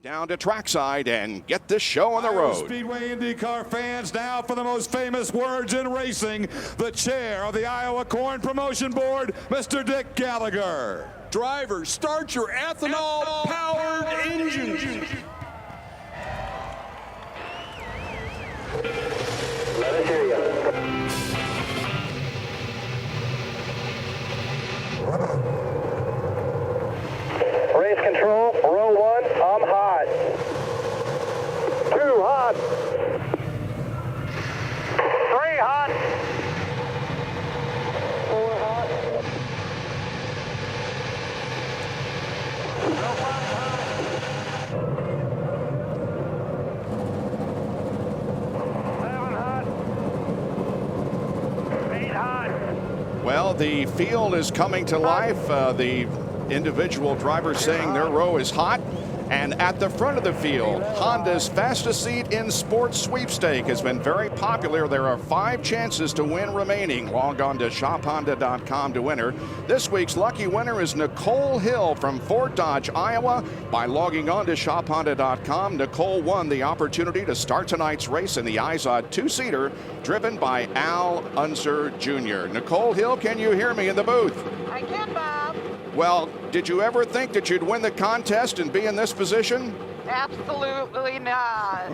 Down to trackside and get this show on the road. Speedway IndyCar fans, now for the most famous words in racing, the chair of the Iowa Corn Promotion Board, Mr. Dick Gallagher. Drivers, start your ethanol-powered engines. Let us hear you. Race control, row 1, I'm hot. 2 hot. 3 hot. 4 hot. 7 hot. 8 hot. Well, the field is coming to life. The individual drivers saying their row is hot. And at the front of the field, Honda's fastest seat in sports sweepstake has been very popular. There are 5 chances to win remaining. Log on to shophonda.com to enter. This week's lucky winner is Nicole Hill from Fort Dodge, Iowa. By logging on to shophonda.com, Nicole won the opportunity to start tonight's race in the IZOD 2-seater driven by Al Unser Jr. Nicole Hill, can you hear me in the booth? I can, Bob. Well, did you ever think that you'd win the contest and be in this position? Absolutely not.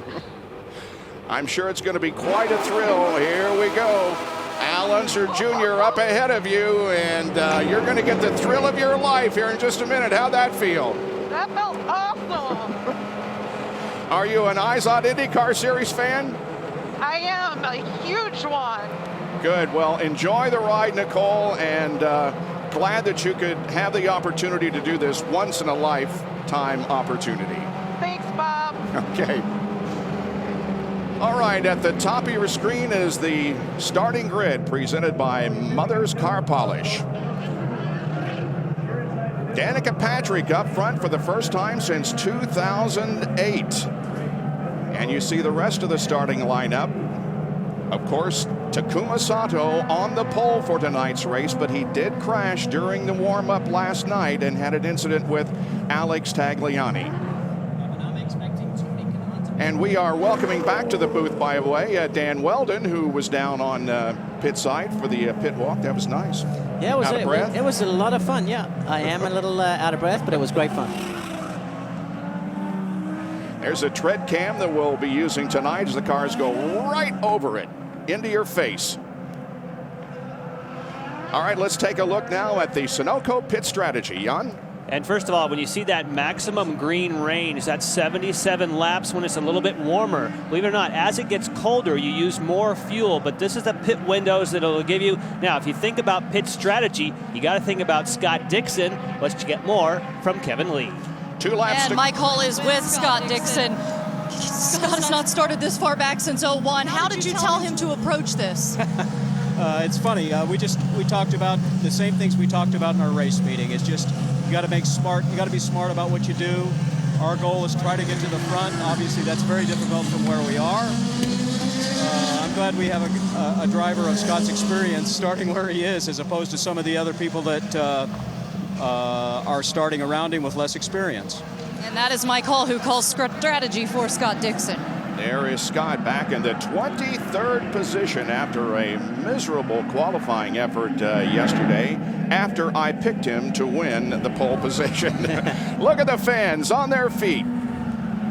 I'm sure it's going to be quite a thrill. Here we go. Al Unser Jr. up ahead of you, and you're going to get the thrill of your life here in just a minute. How'd that feel? That felt awesome. Are you an IZOD IndyCar Series fan? I am a huge one. Good. Well, enjoy the ride, Nicole, and glad that you could have the opportunity to do this once in a lifetime opportunity. Thanks, Bob. Okay. All right, at the top of your screen is the starting grid presented by Mother's Car Polish. Danica Patrick up front for the first time since 2008. And you see the rest of the starting lineup. Of course, Takuma Sato on the pole for tonight's race, but he did crash during the warm-up last night and had an incident with Alex Tagliani. And we are welcoming back to the booth, by the way, Dan Weldon, who was down on pit side for the pit walk. That was nice. Yeah, it was a lot of fun, yeah. I am a little out of breath, but it was great fun. There's a tread cam that we'll be using tonight as the cars go right over it, into your face. All right, let's take a look now at the Sunoco pit strategy. Jan? And first of all, when you see that maximum green range, that's 77 laps when it's a little bit warmer. Believe it or not, as it gets colder, you use more fuel, but this is the pit windows that it'll give you. Now, if you think about pit strategy, you got to think about Scott Dixon. Let's get more from Kevin Lee. 2 laps. And Mike Hull is with Scott Dixon. Scott has not started this far back since 01. How did you tell him to approach this? It's funny. We talked about the same things we talked about in our race meeting. It's just you got to make smart. You got to be smart about what you do. Our goal is try to get to the front. Obviously, that's very difficult from where we are. I'm glad we have a driver of Scott's experience starting where he is, as opposed to some of the other people that are starting around him with less experience. And that is Mike Hull, who calls strategy for Scott Dixon. There is Scott back in the 23rd position after a miserable qualifying effort yesterday, after I picked him to win the pole position. Look at the fans on their feet,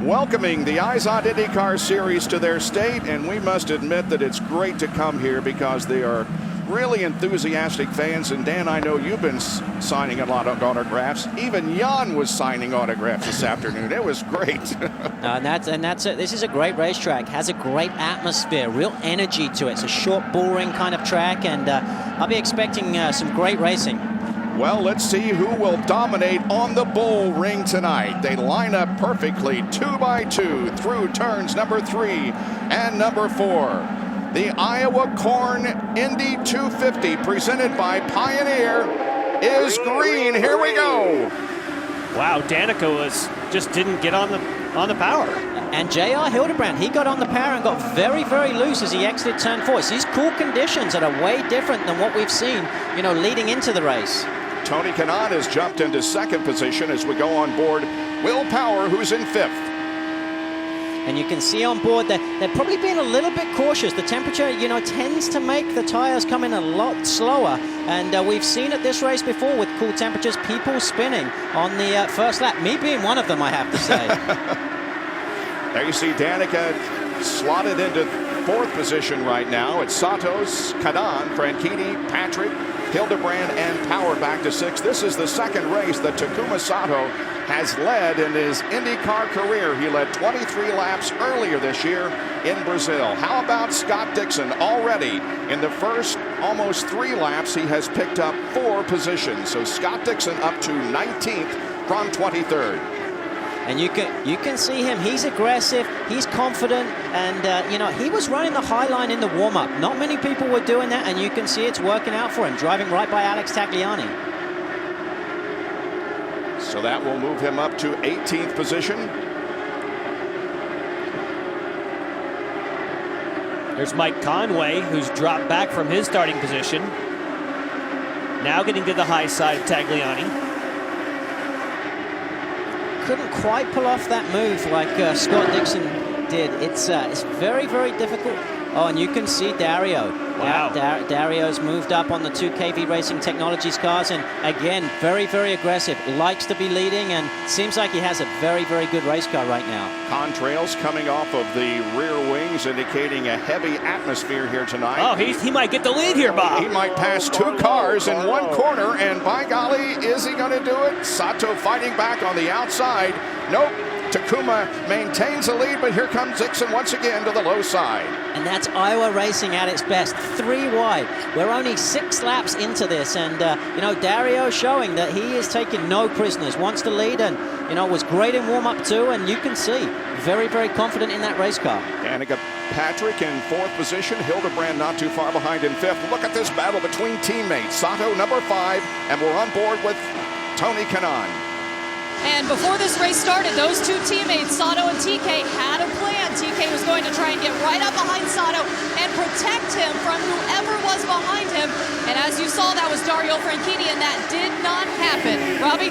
welcoming the IZOD IndyCar Series to their state, and we must admit that it's great to come here because they are really enthusiastic fans. And Dan, I know you've been signing a lot of autographs. Even Jan was signing autographs this afternoon. It was great. And that's it. This is a great racetrack. Has a great atmosphere, real energy to it. It's a short, boring kind of track, and I'll be expecting some great racing. Well, let's see who will dominate on the bull ring tonight. They line up perfectly 2 by 2 through turns number 3 and number 4. The Iowa Corn Indy 250 presented by Pioneer is green. Here we go. Wow, Danica just didn't get on the power. And J.R. Hildebrand, he got on the power and got very, very loose as he exited turn 4. It's these cool conditions that are way different than what we've seen, leading into the race. Tony Kanaan has jumped into second position as we go on board Will Power, who's in 5th. And you can see on board that they're probably being a little bit cautious. The temperature, you know, tends to make the tires come in a lot slower. And we've seen at this race before with cool temperatures, people spinning on the first lap. Me being one of them, I have to say. There you see Danica slotted into 4th position right now. It's Santos, Canan, Franchitti, Patrick, Hildebrand, and Power back to 6th. This is the second race that Takuma Sato has led in his IndyCar career. He led 23 laps earlier this year in Brazil. How about Scott Dixon? Already in the first almost 3 laps, he has picked up 4 positions. So Scott Dixon up to 19th from 23rd. And you can see him. He's aggressive. He's confident. And, you know, he was running the high line in the warm-up. Not many people were doing that. And you can see it's working out for him, driving right by Alex Tagliani. So that will move him up to 18th position. There's Mike Conway, who's dropped back from his starting position. Now getting to the high side of Tagliani. Couldn't quite pull off that move like Scott Dixon did. It's very, very difficult. Oh, and you can see Dario. Wow. Dario's moved up on the 2KV Racing Technologies cars, and again, very, very aggressive. Likes to be leading, and seems like he has a very, very good race car right now. Contrails coming off of the rear wings, indicating a heavy atmosphere here tonight. Oh, he might get the lead here, Bob. He might pass 2 cars in 1 corner, and by golly, is he going to do it? Sato fighting back on the outside. Nope. Takuma maintains the lead, but here comes Dixon once again to the low side. And that's Iowa racing at its best. 3 wide. We're only 6 laps into this, and you know, Dario showing that he is taking no prisoners. Wants to lead, and you know, was great in warm-up too. And you can see very, very confident in that race car. Danica Patrick in 4th position. Hildebrand not too far behind in 5th. Look at this battle between teammates. Sato number 5, and we're on board with Tony Kanaan. And before this race started, those 2 teammates, Sato and TK, had a plan. TK was going to try and get right up behind Sato and protect him from whoever was behind him. And as you saw, that was Dario Franchitti, and that did not happen. Robbie?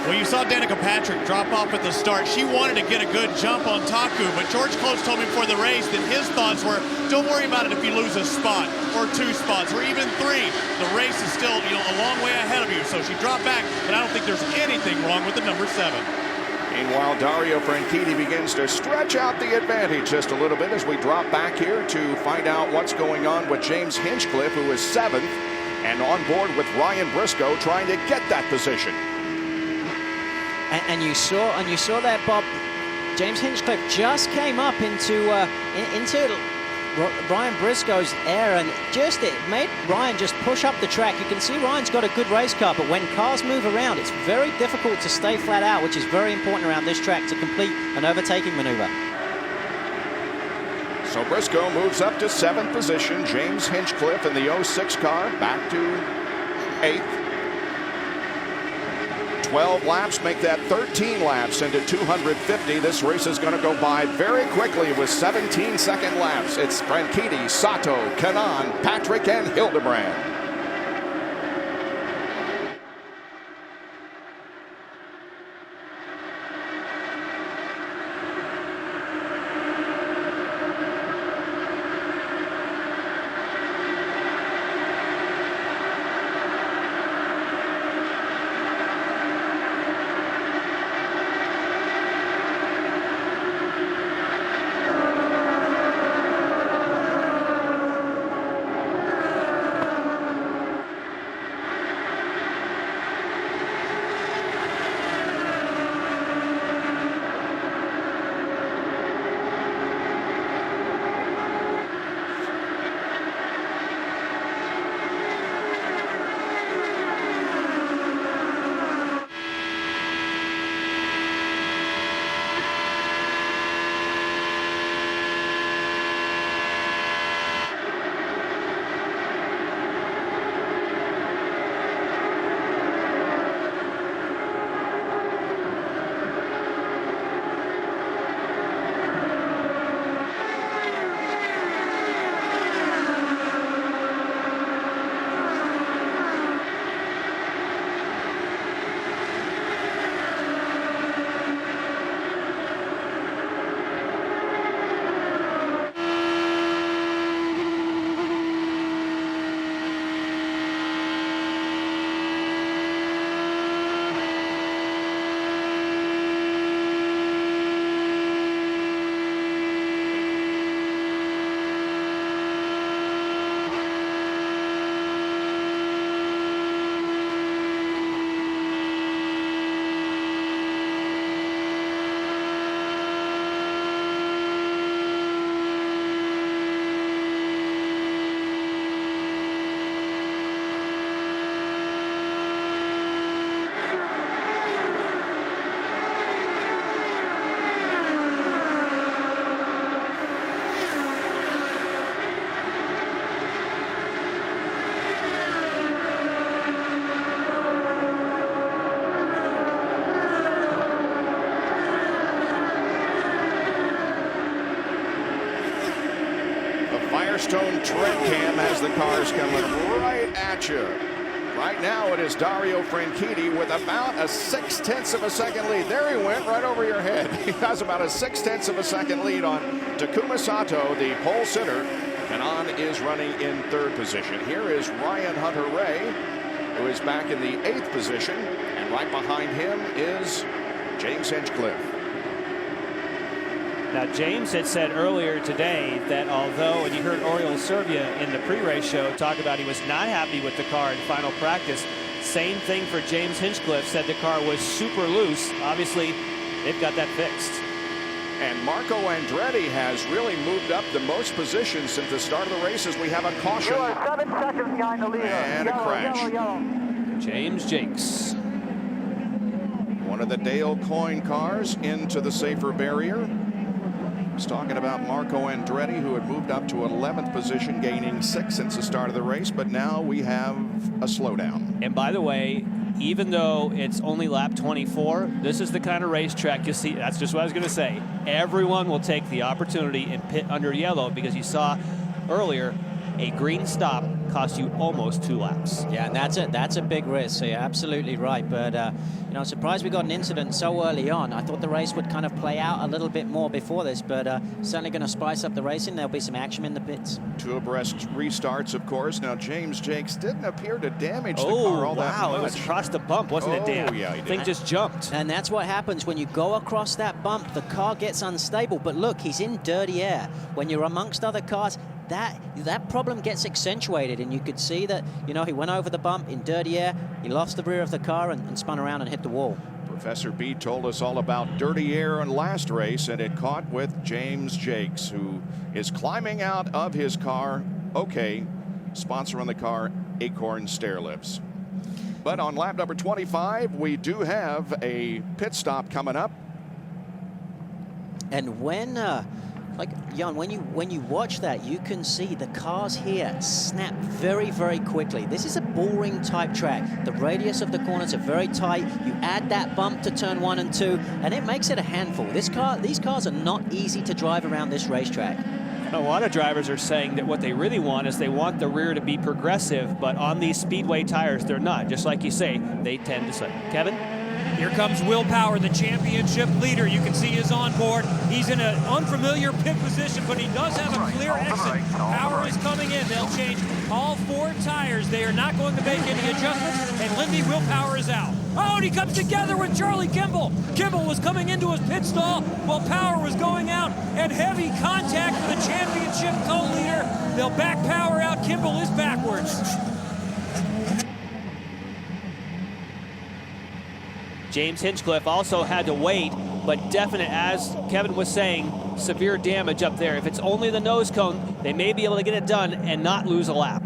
Well, you saw Danica Patrick drop off at the start. She wanted to get a good jump on Taku, but George Close told me before the race that his thoughts were, don't worry about it if you lose a spot or 2 spots or even 3. The race is still, you know, a long way ahead of you. So she dropped back, but I don't think there's anything wrong with the number 7. Meanwhile, Dario Franchitti begins to stretch out the advantage just a little bit as we drop back here to find out what's going on with James Hinchcliffe, who is 7th, and on board with Ryan Briscoe trying to get that position. And you saw that, Bob. James Hinchcliffe just came up into Ryan Briscoe's air, and it made Ryan just push up the track. You can see Ryan's got a good race car, but when cars move around, it's very difficult to stay flat out, which is very important around this track to complete an overtaking maneuver. So Briscoe moves up to 7th position. James Hinchcliffe in the 06 car back to 8th. 12 laps make that 13 laps into 250. This race is going to go by very quickly with 17-second laps. It's Franchitti, Sato, Kanaan, Patrick, and Hildebrand. Firestone tread cam has the cars coming right at you. Right now it is Dario Franchitti with about a 0.6 of a second lead. There he went, right over your head. He has about a 0.6 of a second lead on Takuma Sato, the pole sitter. Kanan is running in 3rd position. Here is Ryan Hunter-Reay, who is back in the 8th position. And right behind him is James Hinchcliffe. Now, James had said earlier today that although, and you heard Oriol Servia in the pre-race show talk about he was not happy with the car in final practice, same thing for James Hinchcliffe, said the car was super loose. Obviously, they've got that fixed. And Marco Andretti has really moved up the most positions since the start of the race as we have a caution. 7 seconds behind the leader. And a crash. James Jakes. One of the Dale Coyne cars into the safer barrier. I was talking about Marco Andretti, who had moved up to 11th position, gaining 6 since the start of the race, but now we have a slowdown. And by the way, even though it's only lap 24, this is the kind of racetrack you see. That's just what I was going to say. Everyone will take the opportunity and pit under yellow, because you saw earlier a green stop cost you almost 2 laps. Yeah, and that's a big risk. So you're absolutely right. But you know, surprised we got an incident so early on. I thought the race would kind of play out a little bit more before this, but certainly going to spice up the racing. There'll be some action in the pits. 2 abreast restarts, of course. Now James Jakes didn't appear to damage the car all that much. It was across the bump, wasn't it, Dan? Yeah, he did. Thing just jumped. And that's what happens when you go across that bump. The car gets unstable. But look, he's in dirty air. When you're amongst other cars, that problem gets accentuated, and you could see that, you know, he went over the bump in dirty air, he lost the rear of the car and spun around and hit the wall. Professor B told us all about dirty air in last race, and it caught with James Jakes, who is climbing out of his car. Okay, sponsor on the car, Acorn Stair Lifts. But on lap number 25, we do have a pit stop coming up. And when like, Jan, when you watch that, you can see the cars here snap very, very quickly. This is a bullring type track. The radius of the corners are very tight. You add that bump to turn 1 and 2, and it makes it a handful. These cars are not easy to drive around this racetrack. A lot of drivers are saying that what they really want is they want the rear to be progressive, but on these speedway tires, they're not. Just like you say, they tend to slip. Kevin? Here comes Will Power, the championship leader. You can see his onboard. He's in an unfamiliar pit position, but he does have a clear exit. Power is coming in. They'll change all 4 tires. They are not going to make any adjustments, and Lindy Will Power is out. Oh, and he comes together with Charlie Kimball. Kimball was coming into his pit stall while Power was going out, and heavy contact for the championship co-leader. They'll back Power out. Kimball is backwards. James Hinchcliffe also had to wait, but definite, as Kevin was saying, severe damage up there. If it's only the nose cone, they may be able to get it done and not lose a lap.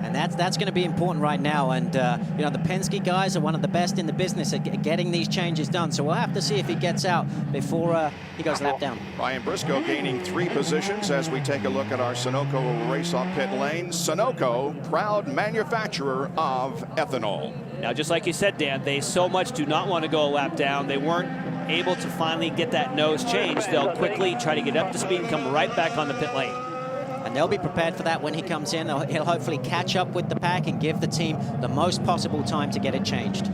And that's going to be important right now. And, you know, the Penske guys are one of the best in the business at getting these changes done. So we'll have to see if he gets out before he goes lap down. Ryan Briscoe gaining 3 positions as we take a look at our Sunoco race off pit lane. Sunoco, proud manufacturer of ethanol. Now, just like you said, Dan, they so much do not want to go a lap down. They weren't able to finally get that nose changed. They'll quickly try to get up to speed and come right back on the pit lane. And they'll be prepared for that when he comes in. He'll hopefully catch up with the pack and give the team the most possible time to get it changed.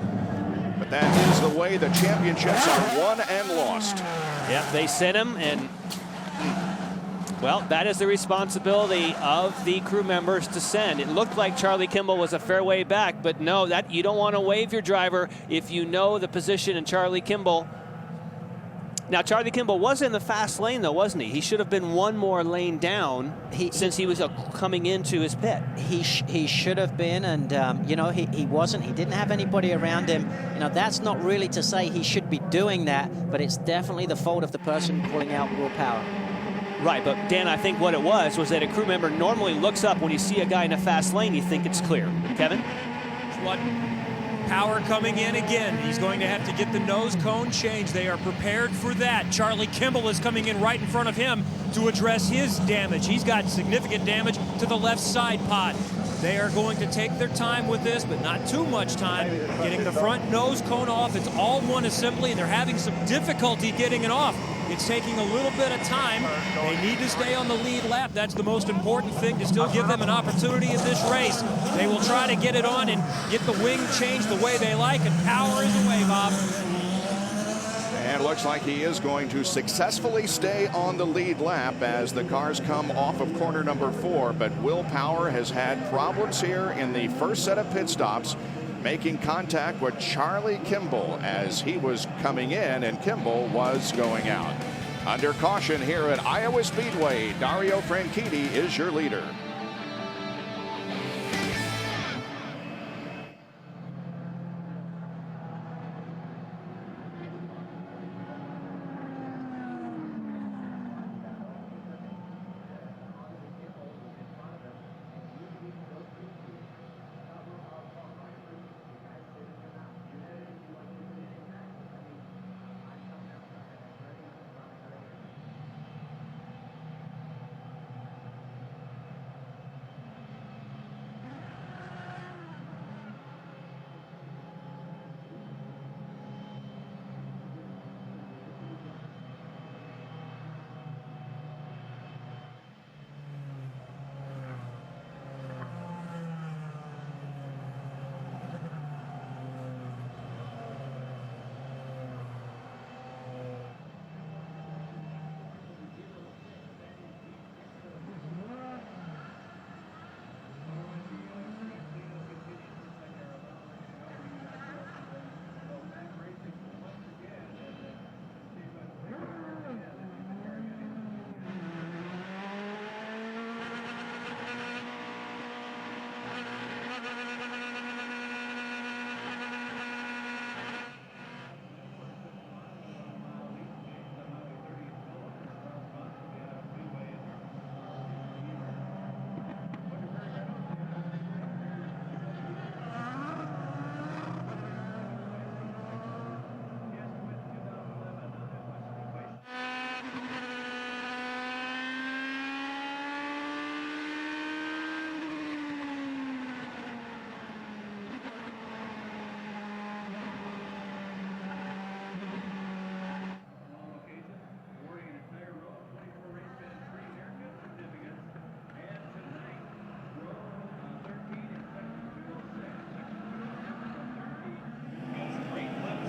But that is the way the championships are won and lost. Yeah, they sent him, and well, that is the responsibility of the crew members to send. It looked like Charlie Kimball was a fair way back, but no, that you don't want to wave your driver if you know the position in Charlie Kimball. Now, Charlie Kimball was in the fast lane, though, wasn't he? He should have been one more lane down since he was coming into his pit. He should have been, and, you know, he wasn't. He didn't have anybody around him. You know, that's not really to say he should be doing that, but it's definitely the fault of the person pulling out Will Power. Right, but Dan, I think what it was that a crew member normally looks up when you see a guy in a fast lane, you think it's clear. Kevin? What? Power coming in again. He's going to have to get the nose cone changed. They are prepared for that. Charlie Kimball is coming in right in front of him to address his damage. He's got significant damage to the left side pod. They are going to take their time with this, but not too much time. Getting the front nose cone off. It's all one assembly, and they're having some difficulty getting it off. It's taking a little bit of time. They need to stay on the lead lap. That's the most important thing, to still give them an opportunity in this race. They will try to get it on and get the wing changed the way they like, and power is away, Bob. And it looks like he is going to successfully stay on the lead lap as the cars come off of corner number 4. But Will Power has had problems here in the first set of pit stops, making contact with Charlie Kimball as he was coming in and Kimball was going out. Under caution here at Iowa Speedway, Dario Franchitti is your leader.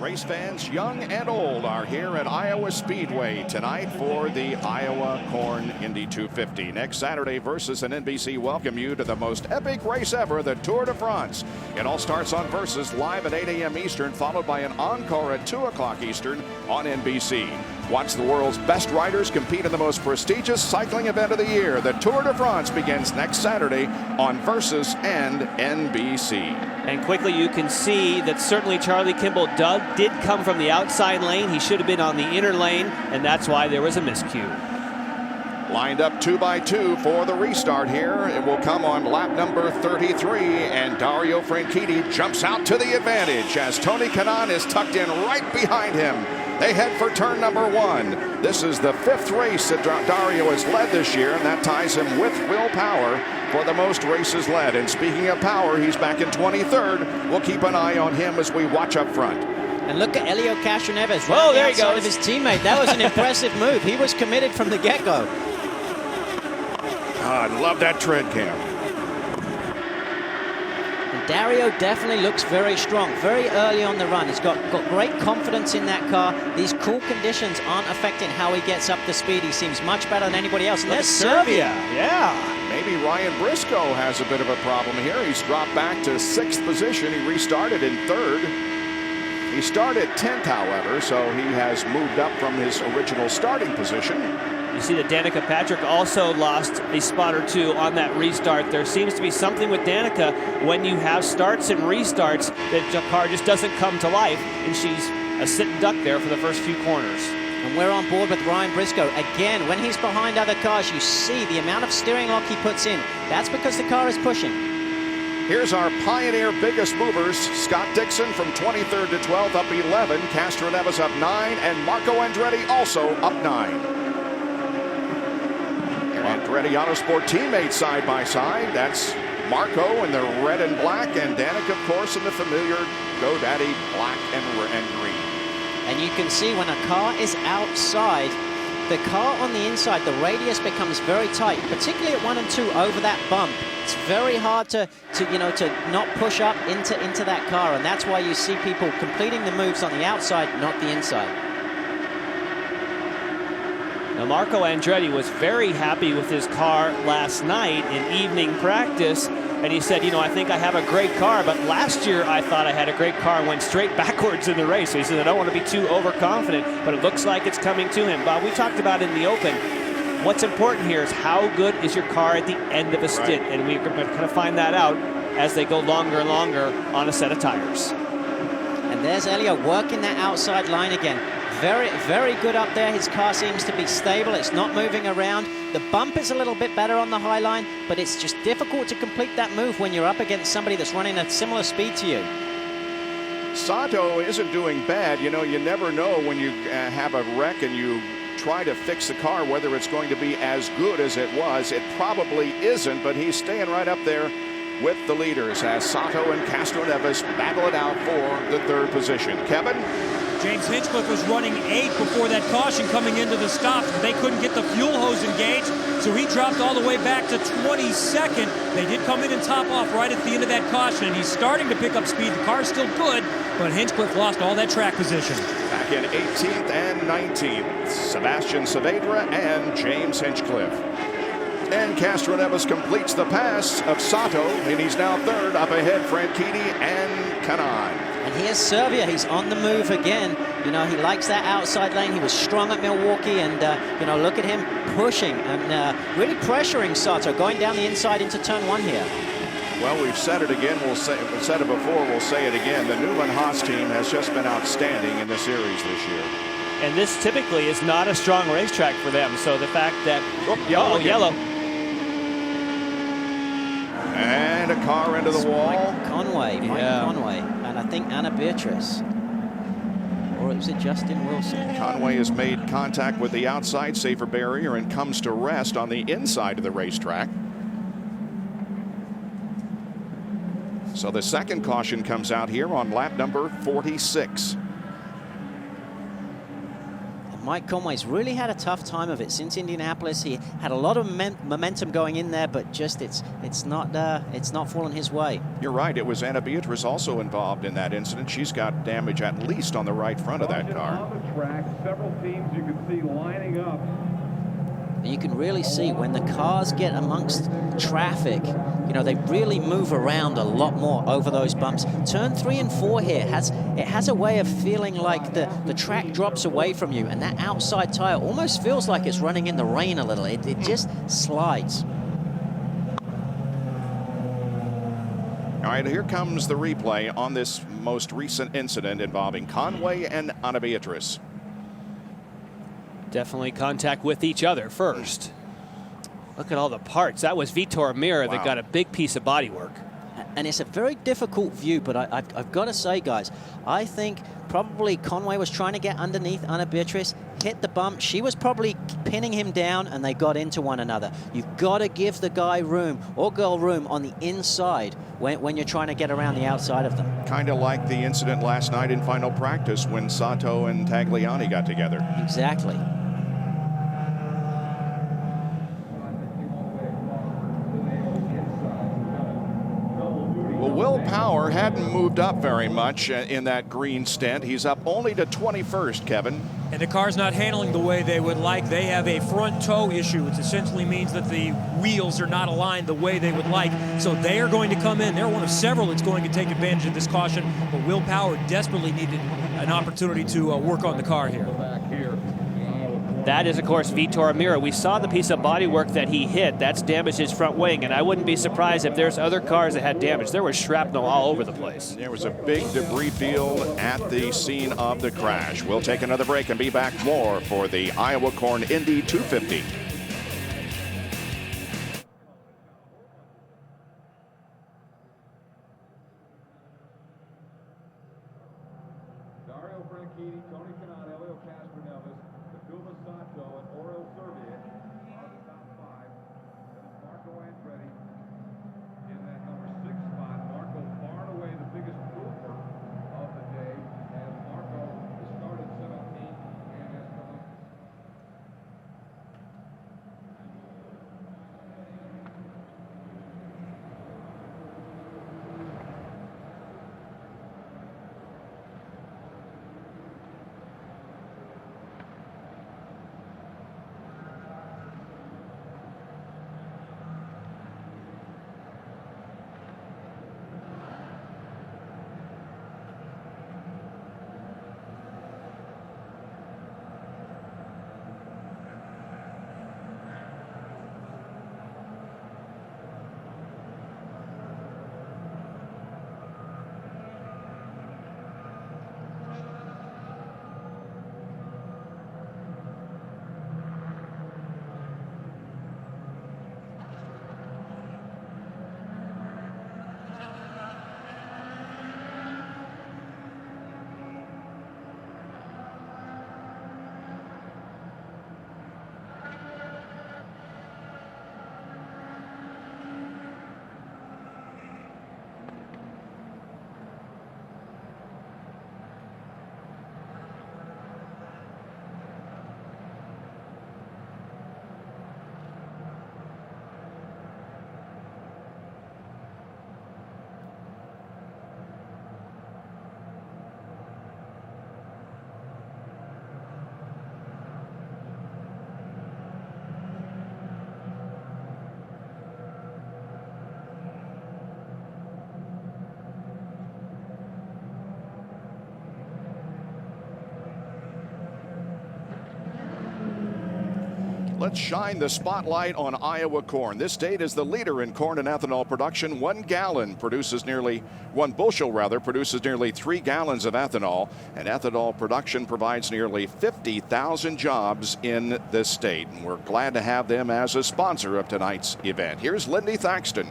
Race fans, young and old, are here at Iowa Speedway tonight for the Iowa Corn Indy 250. Next Saturday, Versus and NBC welcome you to the most epic race ever, the Tour de France. It all starts on Versus live at 8 a.m. Eastern, followed by an encore at 2 o'clock Eastern on NBC. Watch the world's best riders compete in the most prestigious cycling event of the year. The Tour de France begins next Saturday on Versus and NBC. And quickly you can see that certainly Charlie Kimball did come from the outside lane. He should have been on the inner lane, and that's why there was a miscue. Lined up 2 by 2 for the restart here. It will come on lap number 33, and Dario Franchitti jumps out to the advantage as Tony Kanaan is tucked in right behind him. They head for turn number 1. This is the 5th race that Dario has led this year, and that ties him with Will Power for the most races led. And speaking of Power, he's back in 23rd. We'll keep an eye on him as we watch up front. And look at Helio Castroneves right there he outside goes. of his teammate. That was an impressive move. He was committed from the get-go. I love that tread cam. And Dario definitely looks very strong, very early on the run. He's got great confidence in that car. These cool conditions aren't affecting how he gets up the speed. He seems much better than anybody else. And there's Serbia. Yeah. Maybe Ryan Briscoe has a bit of a problem here. He's dropped back to 6th position. He restarted in 3rd. He started 10th, however, so he has moved up from his original starting position. You see that Danica Patrick also lost a spot or 2 on that restart. There seems to be something with Danica when you have starts and restarts that the car just doesn't come to life, and she's a sitting duck there for the first few corners. And we're on board with Ryan Briscoe. Again, when he's behind other cars, you see the amount of steering lock he puts in. That's because the car is pushing. Here's our Pioneer biggest movers. Scott Dixon from 23rd to 12th, up 11. Castroneves up 9, and Marco Andretti also up 9. Andretti Autosport teammates side by side. That's Marco in the red and black, and Danica, of course, in the familiar GoDaddy black and green. And you can see when a car is outside, the car on the inside, the radius becomes very tight, particularly at 1 and 2 over that bump. It's very hard to not push up into that car, and that's why you see people completing the moves on the outside, not the inside. Now, Marco Andretti was very happy with his car last night in evening practice, and he said, I think I have a great car, but last year I thought I had a great car and went straight backwards in the race. So he said, I don't want to be too overconfident, but it looks like it's coming to him. Bob, we talked about in the Open, what's important here is how good is your car at the end of a stint, and we're going to kind of find that out as they go longer and longer on a set of tires. And there's Elio working that outside line again. Very, very good up there. His car seems to be stable. It's not moving around. The bump is a little bit better on the high line, but it's just difficult to complete that move when you're up against somebody that's running at similar speed to you. Sato isn't doing bad. You never know when you have a wreck and you try to fix the car whether it's going to be as good as it was. It probably isn't, but he's staying right up there with the leaders as Sato and Castroneves battle it out for the 3rd position. Kevin? James Hinchcliffe was running 8th before that caution coming into the stops. They couldn't get the fuel hose engaged, so he dropped all the way back to 22nd. They did come in and top off right at the end of that caution, and he's starting to pick up speed. The car's still good, but Hinchcliffe lost all that track position. Back in 18th and 19th, Sebastian Saavedra and James Hinchcliffe. And Castroneves completes the pass of Sato, and he's now 3rd, up ahead Franchitti and Kanai. And here's Serbia. He's on the move again. He likes that outside lane. He was strong at Milwaukee, and look at him pushing and really pressuring Sato, going down the inside into turn 1 here. Well, we've said it again. We've said it before. We'll say it again. The Newman Haas team has just been outstanding in the series this year. And this typically is not a strong racetrack for them. So the fact that yellow. And a car into the wall. Mike Conway, and I think Anna Beatrice. Or was it Justin Wilson? Conway has made contact with the outside safer barrier and comes to rest on the inside of the racetrack. So the 2nd caution comes out here on lap number 46. Mike Conway's really had a tough time of it since Indianapolis. He had a lot of momentum going in there, but just it's not fallen his way. You're right. It was Anna Beatrice also involved in that incident. She's got damage at least on the right front of that car. On the track, several teams you can see lining up. And you can really see when the cars get amongst traffic, they really move around a lot more over those bumps. Turn 3 and 4 here has a way of feeling like the track drops away from you, and that outside tire almost feels like it's running in the rain a little. It just slides. All right, here comes the replay on this most recent incident involving Conway and Anna Beatrice. Definitely contact with each other first. Look at all the parts. That was Vitor Mira that got a big piece of bodywork. And it's a very difficult view, but I've got to say, guys, I think probably Conway was trying to get underneath Anna Beatrice, hit the bump. She was probably pinning him down, and they got into one another. You've got to give the guy room or girl room on the inside when you're trying to get around the outside of them. Kind of like the incident last night in final practice when Sato and Tagliani got together. Exactly. Will Power hadn't moved up very much in that green stint. He's up only to 21st, Kevin. And the car's not handling the way they would like. They have a front toe issue, which essentially means that the wheels are not aligned the way they would like. So they are going to come in. They're one of several that's going to take advantage of this caution. But Will Power desperately needed an opportunity to work on the car here. That is, of course, Vitor Mira. We saw the piece of bodywork that he hit. That's damaged his front wing, and I wouldn't be surprised if there's other cars that had damage. There was shrapnel all over the place. There was a big debris field at the scene of the crash. We'll take another break and be back more for the Iowa Corn Indy 250. Dario Franchitti, Tony Kanai, Elio Castroneves, Takuma Sato, and Oriol Servia are the top 5. That is Marco Andretti in that number 6 spot. Marco far and away the biggest mover of the day, as Marco has started 17th and has come up Let's shine the spotlight on Iowa corn. This state is the leader in corn and ethanol production. 1 bushel produces nearly 3 gallons of ethanol. And ethanol production provides nearly 50,000 jobs in this state. And we're glad to have them as a sponsor of tonight's event. Here's Lindy Thaxton.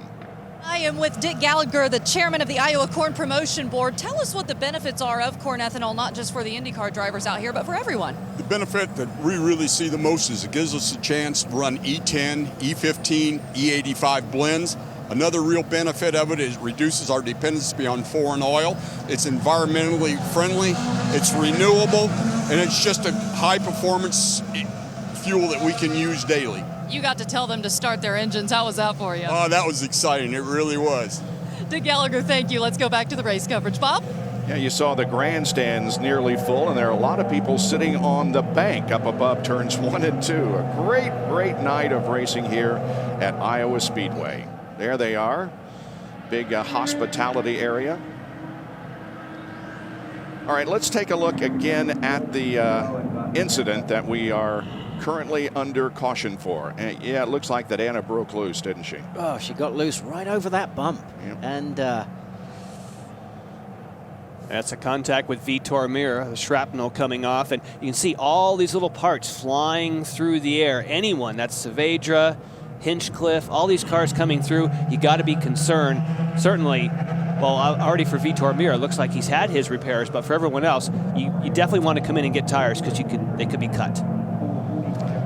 I am with Dick Gallagher, the chairman of the Iowa Corn Promotion Board. Tell us what the benefits are of corn ethanol, not just for the IndyCar drivers out here, but for everyone. The benefit that we really see the most is it gives us a chance to run E10, E15, E85 blends. Another real benefit of it is it reduces our dependency on foreign oil. It's environmentally friendly, it's renewable, and it's just a high-performance fuel that we can use daily. You got to tell them to start their engines. How was that for you? Oh, that was exciting. It really was. Dick Gallagher, thank you. Let's go back to the race coverage. Bob? Yeah, you saw the grandstands nearly full, and there are a lot of people sitting on the bank up above turns 1 and 2. A great night of racing here at Iowa Speedway. There they are. Big hospitality area. All right, let's take a look again at the incident that we are currently under caution for. And yeah, it looks like that Anna broke loose, didn't she? Oh, she got loose right over that bump. Yep. And that's a contact with Vitor Mir, the shrapnel coming off, and you can see all these little parts flying through the air. Anyone, that's Saavedra, Hinchcliffe, all these cars coming through, you got to be concerned. Certainly, well, already for Vitor Mir, it looks like he's had his repairs, but for everyone else, you definitely want to come in and get tires because they could be cut.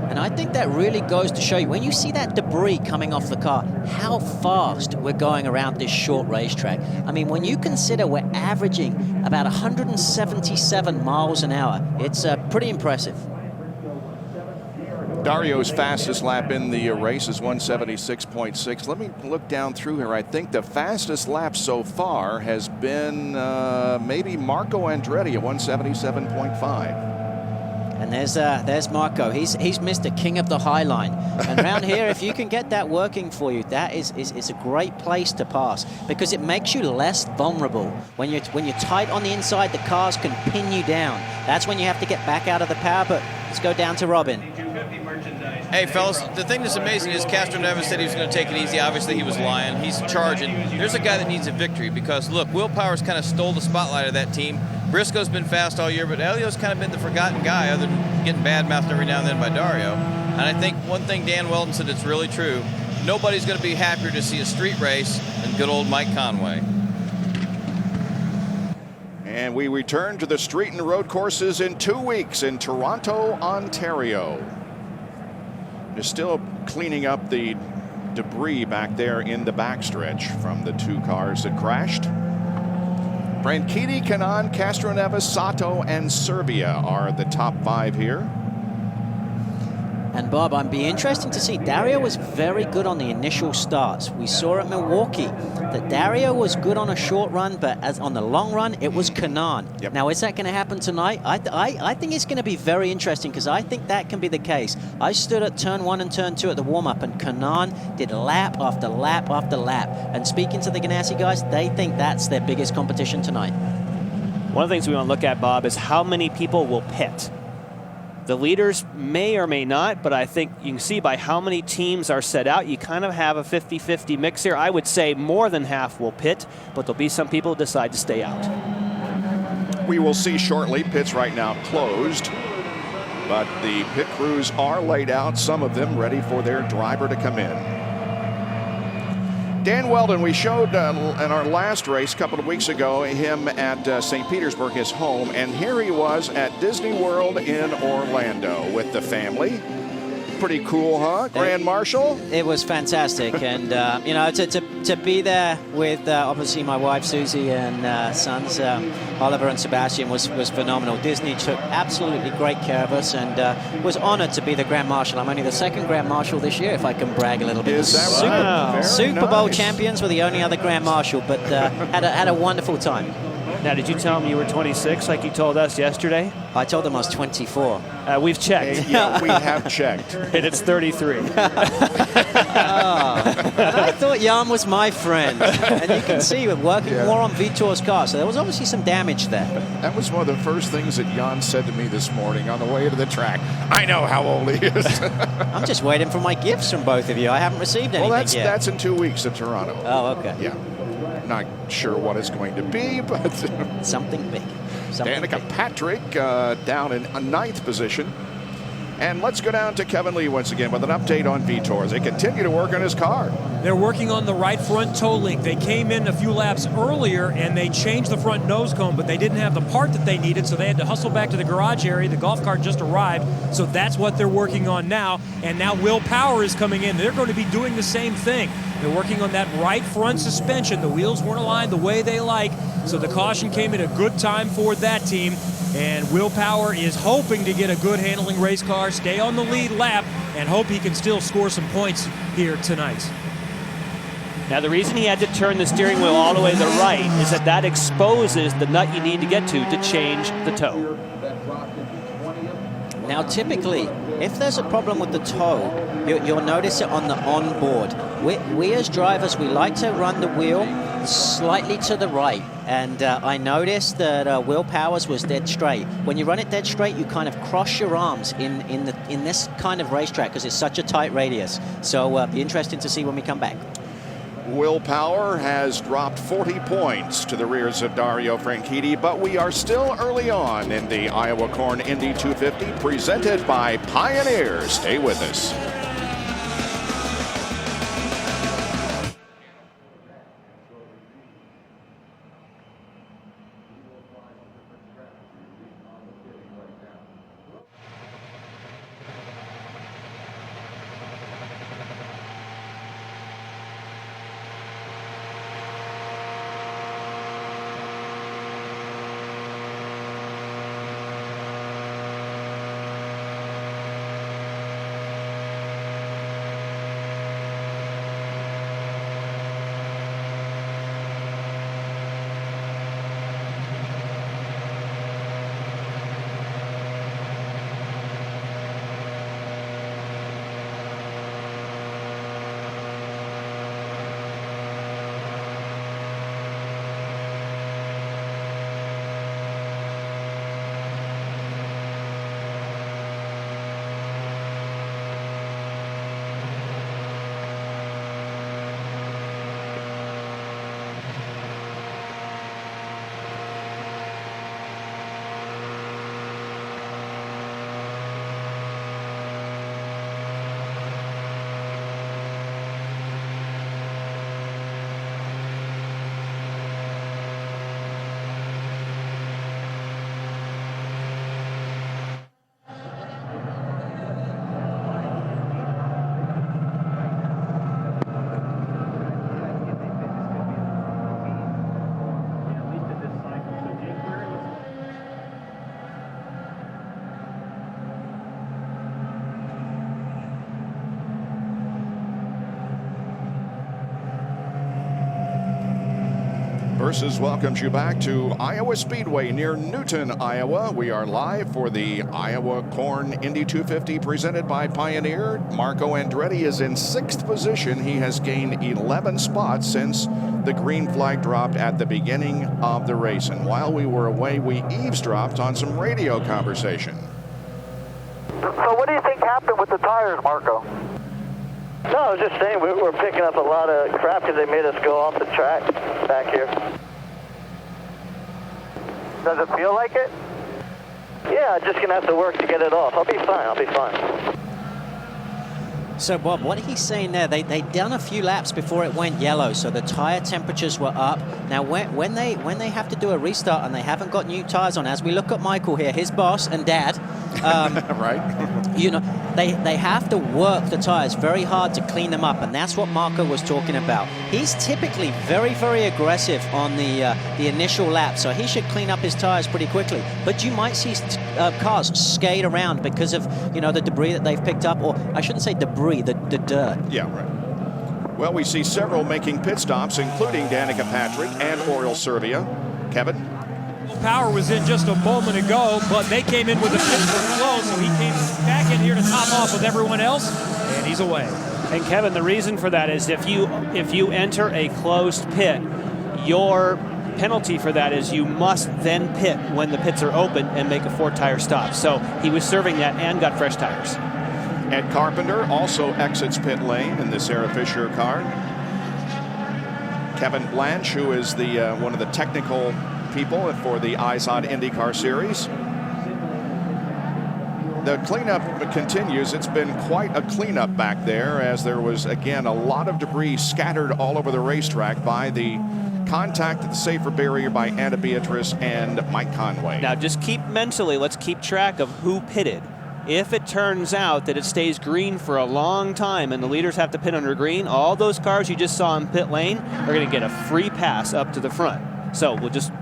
And I think that really goes to show you, when you see that debris coming off the car, how fast we're going around this short racetrack. I mean, when you consider we're averaging about 177 miles an hour, it's pretty impressive. Dario's fastest lap in the race is 176.6. Let me look down through here. I think the fastest lap so far has been maybe Marco Andretti at 177.5. And there's Marco. He's Mr. King of the High Line. And around here, if you can get that working for you, that is a great place to pass because it makes you less vulnerable. When you're tight on the inside, the cars can pin you down. That's when you have to get back out of the power. But let's go down to Robin. Hey, fellas, the thing that's amazing is Castroneves said he was going to take it easy. Obviously, he was lying. He's charging. There's a guy that needs a victory because, look, Will Powers kind of stole the spotlight of that team. Briscoe's been fast all year, but Elio's kind of been the forgotten guy other than getting bad-mouthed every now and then by Dario. And I think one thing Dan Weldon said that's really true, nobody's going to be happier to see a street race than good old Mike Conway. And we return to the street and road courses in 2 weeks in Toronto, Ontario. They're still cleaning up the debris back there in the backstretch from the 2 cars that crashed. Branchitti, Kanaan, Castroneves, Sato, and Serbia are the top 5 here. And Bob, I'd be interesting to see. Dario was very good on the initial starts. We saw at Milwaukee that Dario was good on a short run, but as on the long run, it was Kanaan. Yep. Now, is that going to happen tonight? I think it's going to be very interesting because I think that can be the case. I stood at turn 1 and turn 2 at the warm-up, and Kanaan did lap after lap after lap. And speaking to the Ganassi guys, they think that's their biggest competition tonight. One of the things we want to look at, Bob, is how many people will pit. The leaders may or may not, but I think you can see by how many teams are set out, you kind of have a 50-50 mix here. I would say more than half will pit, but there'll be some people who decide to stay out. We will see shortly. Pits right now closed, but the pit crews are laid out, some of them ready for their driver to come in. Dan Weldon, we showed in our last race a couple of weeks ago him at St. Petersburg, his home, and here he was at Disney World in Orlando with the family. Pretty cool, huh, Grand Marshal? It was fantastic, and you know, to be there with obviously my wife Susie and sons Oliver and Sebastian was phenomenal. Disney took absolutely great care of us, and was honored to be the Grand Marshal. I'm only the 2nd Grand Marshal this year, if I can brag a little bit. Is that right? Super Bowl nice. champions were the only other Grand Marshal, but had a wonderful time. Now, did you tell him you were 26 like you told us yesterday? I told him I was 24. We've checked. Yeah, we have checked. And it's 33. I thought Jan was my friend. And you can see we're working more on Vitor's car. So there was obviously some damage there. That was one of the first things that Jan said to me this morning on the way to the track. I know how old he is. I'm just waiting for my gifts from both of you. I haven't received anything Well, yet. that's in 2 weeks at Toronto. Oh, okay. Yeah. Not sure what it's going to be, but something big. Danica Patrick down in a 9th position. And let's go down to Kevin Lee once again with an update on Vitor as they continue to work on his car. They're working on the right front toe link. They came in a few laps earlier and they changed the front nose cone, but they didn't have the part that they needed, so they had to hustle back to the garage area. The golf cart just arrived, so that's what they're working on now. And now Will Power is coming in. They're going to be doing the same thing. They're working on that right front suspension. The wheels weren't aligned the way they like, so the caution came at a good time for that team. And Will Power is hoping to get a good handling race car, stay on the lead lap, and hope he can still score some points here tonight. Now, the reason he had to turn the steering wheel all the way to the right is that exposes the nut you need to get to change the toe. Now, typically, if there's a problem with the toe, you'll notice it on the onboard. We as drivers, we like to run the wheel slightly to the right. And I noticed that Will Powers was dead straight. When you run it dead straight, you kind of cross your arms in this kind of racetrack because it's such a tight radius. So be interesting to see when we come back. Will Power has dropped 40 points to the rears of Dario Franchitti, but we are still early on in the Iowa Corn Indy 250 presented by Pioneer. Stay with us. Versus welcomes you back to Iowa Speedway near Newton, Iowa. We are live for the Iowa Corn Indy 250 presented by Pioneer. Marco Andretti is in 6th position. He has gained 11 spots since the green flag dropped at the beginning of the race. And while we were away, we eavesdropped on some radio conversation. So what do you think happened with the tires, Marco? No, I was just saying we were picking up a lot of crap because they made us go off the track back here. Does it feel like it? Yeah, just going to have to work to get it off. I'll be fine. So, Bob, what he's saying there, they'd done a few laps before it went yellow, so the tire temperatures were up. Now, when they have to do a restart and they haven't got new tires on, as we look at Michael here, his boss and dad, right? You know, they have to work the tires very hard to clean them up, and that's what Marco was talking about. He's typically very, very aggressive on the initial lap, so he should clean up his tires pretty quickly. But you might see cars skate around because of, you know, the debris that they've picked up, or I shouldn't say debris, the dirt. Yeah, right. Well, we see several making pit stops, including Danica Patrick and Oriol Servia. Kevin? Power was in just a moment ago, but they came in with a pit for flow, so he came back in here to top off with everyone else, and he's away. And Kevin, the reason for that is if you enter a closed pit, your penalty for that is you must then pit when the pits are open and make a 4-tire stop. So he was serving that and got fresh tires. Ed Carpenter also exits pit lane in the Sarah Fisher car. Kevin Blanche, who is the one of the technical people for the Eyes on IndyCar series. The cleanup continues. It's been quite a cleanup back there, as there was, again, a lot of debris scattered all over the racetrack by the contact at the safer barrier by Anna Beatrice and Mike Conway. Now just let's keep track of who pitted. If it turns out that it stays green for a long time and the leaders have to pit under green, all those cars you just saw in pit lane are going to get a free pass up to the front. So we'll just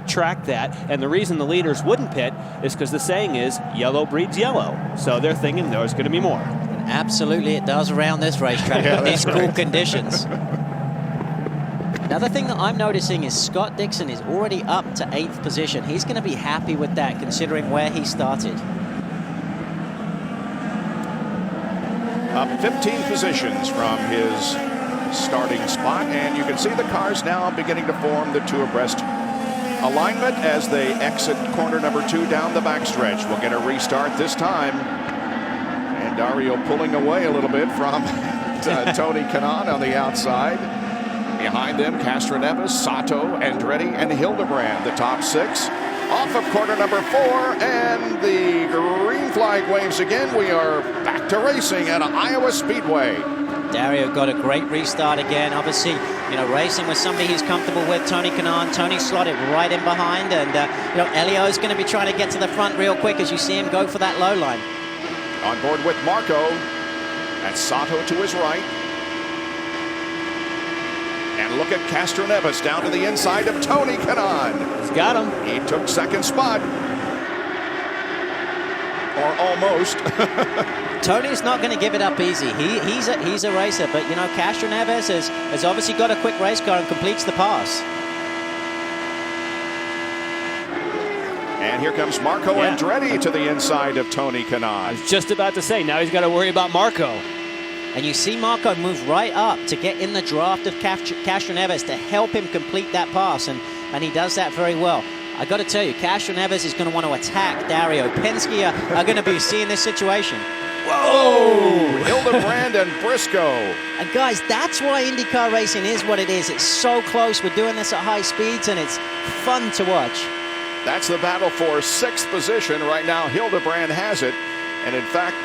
track that. And the reason the leaders wouldn't pit is because the saying is yellow breeds yellow. So they're thinking there's going to be more. And absolutely it does around this racetrack with these cool conditions. Another thing that I'm noticing is Scott Dixon is already up to 8th position. He's going to be happy with that considering where he started. Up 15 positions from his starting spot, and you can see the cars now beginning to form the 2 abreast alignment as they exit corner number 2 down the backstretch. We'll get a restart this time, and Dario pulling away a little bit from Tony Kanaan on the outside. Behind them, Castroneves, Sato, Andretti, and Hildebrand, the top 6. Off of corner number 4, and the green flag waves again. We are back to racing at Iowa Speedway. Dario got a great restart again. Obviously, racing with somebody he's comfortable with, Tony Kanaan. Tony slotted right in behind, and Elio's going to be trying to get to the front real quick as you see him go for that low line. On board with Marco, and Sato to his right. And look at Castroneves down to the inside of Tony Kanaan. He's got him. He took 2nd spot. Or almost. Tony's not going to give it up easy. He's a racer, but Castroneves has obviously got a quick race car and completes the pass. And here comes Marco Andretti to the inside of Tony Kanaan. I was just about to say, now he's got to worry about Marco. And you see Marco move right up to get in the draft of Castroneves to help him complete that pass, and he does that very well. I got to tell you, Castroneves is going to want to attack Dario. Penske are going to be seeing this situation. Whoa! Hildebrand and Briscoe. And guys, that's why IndyCar racing is what it is. It's so close. We're doing this at high speeds, and it's fun to watch. That's the battle for 6th position. Right now, Hildebrand has it. And in fact,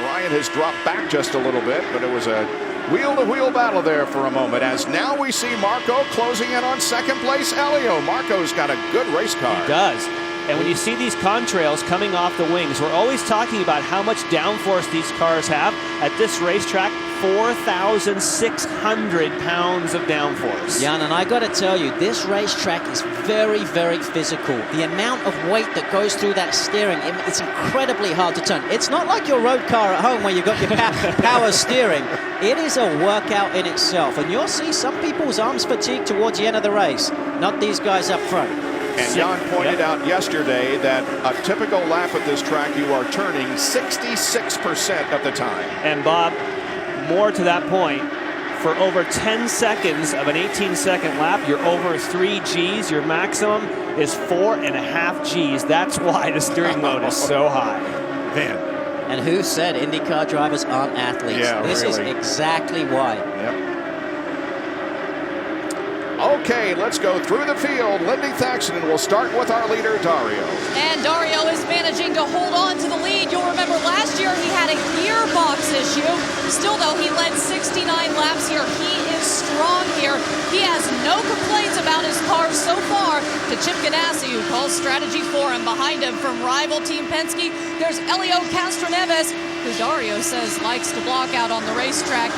Ryan has dropped back just a little bit, but it was a wheel-to-wheel battle there for a moment, as now we see Marco closing in on 2nd place. Elio. Marco's got a good race car. He does. And when you see these contrails coming off the wings, we're always talking about how much downforce these cars have. At this racetrack, 4,600 pounds of downforce. Jan, and I got to tell you, this racetrack is very, very physical. The amount of weight that goes through that steering, it's incredibly hard to turn. It's not like your road car at home where you've got your power steering. It is a workout in itself, and you'll see some people's arms fatigue towards the end of the race, not these guys up front. And Jan pointed out yesterday that a typical lap at this track, you are turning 66% of the time. And Bob, more to that point, for over 10 seconds of an 18-second lap, you're over 3 Gs. Your maximum is 4.5 Gs. That's why the steering load is so high. Man. And who said IndyCar drivers aren't athletes? Yeah, this really. is exactly why. Yep. Okay, let's go through the field. Lindy Thaxton, and we'll start with our leader, Dario. And Dario is managing to hold on to the lead. You'll remember last year he had a gearbox issue. Still, though, he led 69 laps here. He is strong here. He has no complaints about his car so far. To Chip Ganassi, who calls strategy for him. Behind him from rival Team Penske, there's Elio Castroneves, who Dario says likes to block out on the racetrack.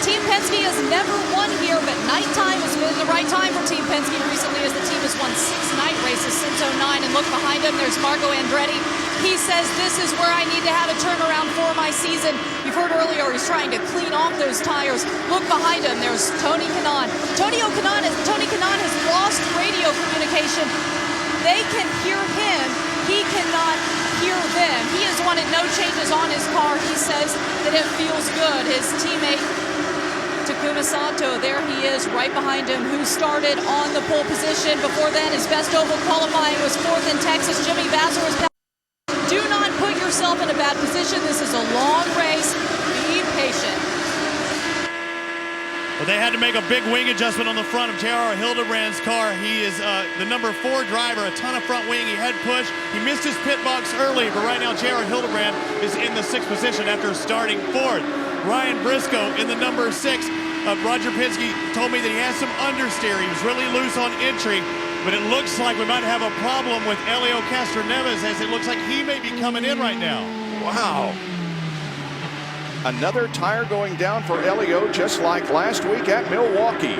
Team Penske has never won here, but nighttime has been the right time for Team Penske recently, as the team has won 6 night races since '09. And look behind him, there's Marco Andretti. He says, this is where I need to have a turnaround for my season. You've heard earlier he's trying to clean off those tires. Look behind him, there's Tony Kanaan. Tony Kanaan has lost radio communication. they can hear him, he cannot hear them. He has wanted no changes on his car. He says that it feels good. His teammate Takuma Sato, there he is right behind him, who started on the pole position. Before then, his best oval qualifying was 4th in Texas. Jimmy Vasser was back. Do not put yourself in a bad position. This is a long race. Be patient. Well, they had to make a big wing adjustment on the front of J.R. Hildebrand's car. He is the number 4 driver, a ton of front wing. He had push. He missed his pit box early, but right now J.R. Hildebrand is in the 6th position after starting 4th. Ryan Briscoe in the number 6. Roger Penske told me that he has some understeer. He was really loose on entry, but it looks like we might have a problem with Helio Castroneves, as it looks like he may be coming in right now. Wow. Another tire going down for Helio, just like last week at Milwaukee.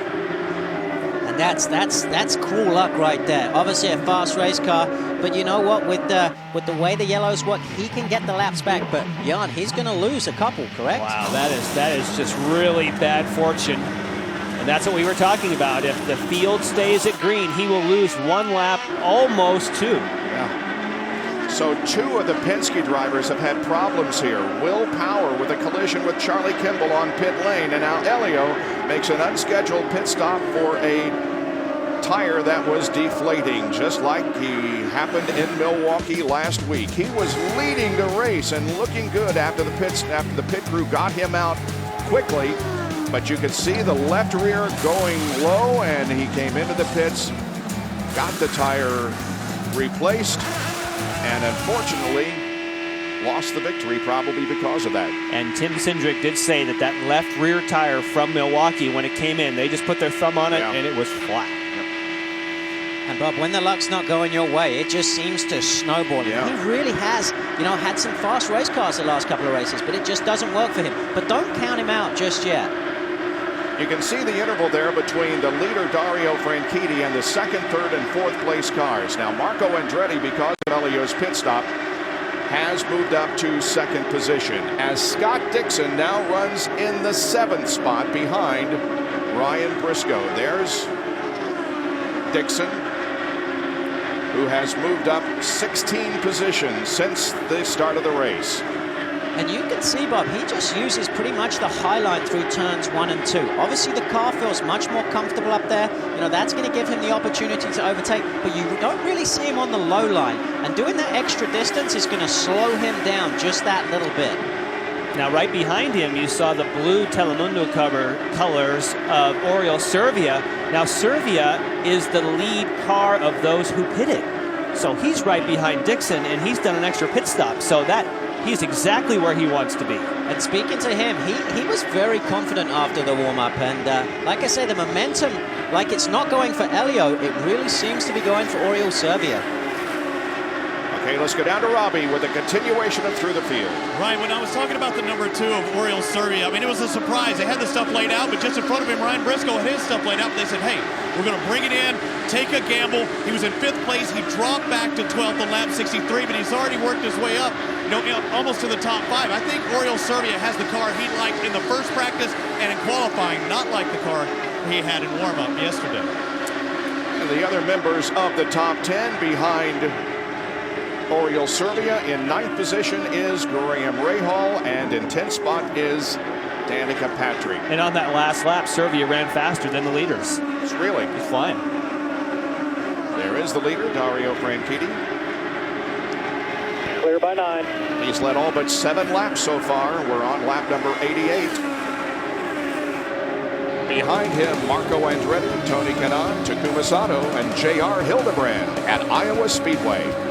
And that's cool luck right there. Obviously a fast race car, but you know what? With the way the yellows work, he can get the laps back. But Jan, he's going to lose a couple, correct? Wow, that is just really bad fortune. And that's what we were talking about. If the field stays at green, he will lose 1 lap, almost 2. Yeah. So 2 of the Penske drivers have had problems here. Will Power with a collision with Charlie Kimball on pit lane, and now Helio makes an unscheduled pit stop for a tire that was deflating, just like he happened in Milwaukee last week. He was leading the race and looking good after the pit crew got him out quickly, but you could see the left rear going low, and he came into the pits, got the tire replaced, and unfortunately lost the victory, probably because of that. And Tim Cindric did say that that left rear tire from Milwaukee, when it came in, they just put their thumb on it, and it was flat. And Bob, when the luck's not going your way, it just seems to snowball. Yeah. He really has, had some fast race cars the last couple of races, but it just doesn't work for him. But don't count him out just yet. You can see the interval there between the leader Dario Franchitti and the 2nd, 3rd, and 4th place cars. Now Marco Andretti, because of Helio's pit stop, has moved up to 2nd position, as Scott Dixon now runs in the 7th spot behind Ryan Briscoe. There's Dixon, who has moved up 16 positions since the start of the race. And you can see, Bob, he just uses pretty much the high line through turns 1 and 2. Obviously, the car feels much more comfortable up there. That's going to give him the opportunity to overtake, but you don't really see him on the low line. And doing that extra distance is going to slow him down just that little bit. Now, right behind him, you saw the blue Telemundo colors of Oriol Servia. Now, Servia is the lead car of those who pitted. So he's right behind Dixon, and he's done an extra pit stop. So he's exactly where he wants to be. And speaking to him, he was very confident after the warm-up. And like I said, the momentum, like it's not going for Helio, it really seems to be going for Oriol Servia. Okay, let's go down to Robbie with a continuation of Through the Field. Ryan, when I was talking about the number 2 of Oriol Servia, it was a surprise. They had the stuff laid out, but just in front of him, Ryan Briscoe had his stuff laid out. But they said, hey, we're going to bring it in, take a gamble. He was in 5th place. He dropped back to 12th on lap 63, but he's already worked his way up, almost to the top 5. I think Oriol Servia has the car he liked in the first practice and in qualifying, not like the car he had in warm-up yesterday. And the other members of the top 10 behind Oriol Servia. In 9th position is Graham Rahal, and in 10th spot is Danica Patrick. And on that last lap, Servia ran faster than the leaders. It's really. He's flying. There is the leader, Dario Franchitti. Clear by 9. He's led all but 7 laps so far. We're on lap number 88. Behind him, Marco Andretti, Tony Kanaan, Takuma Sato, and J.R. Hildebrand at Iowa Speedway.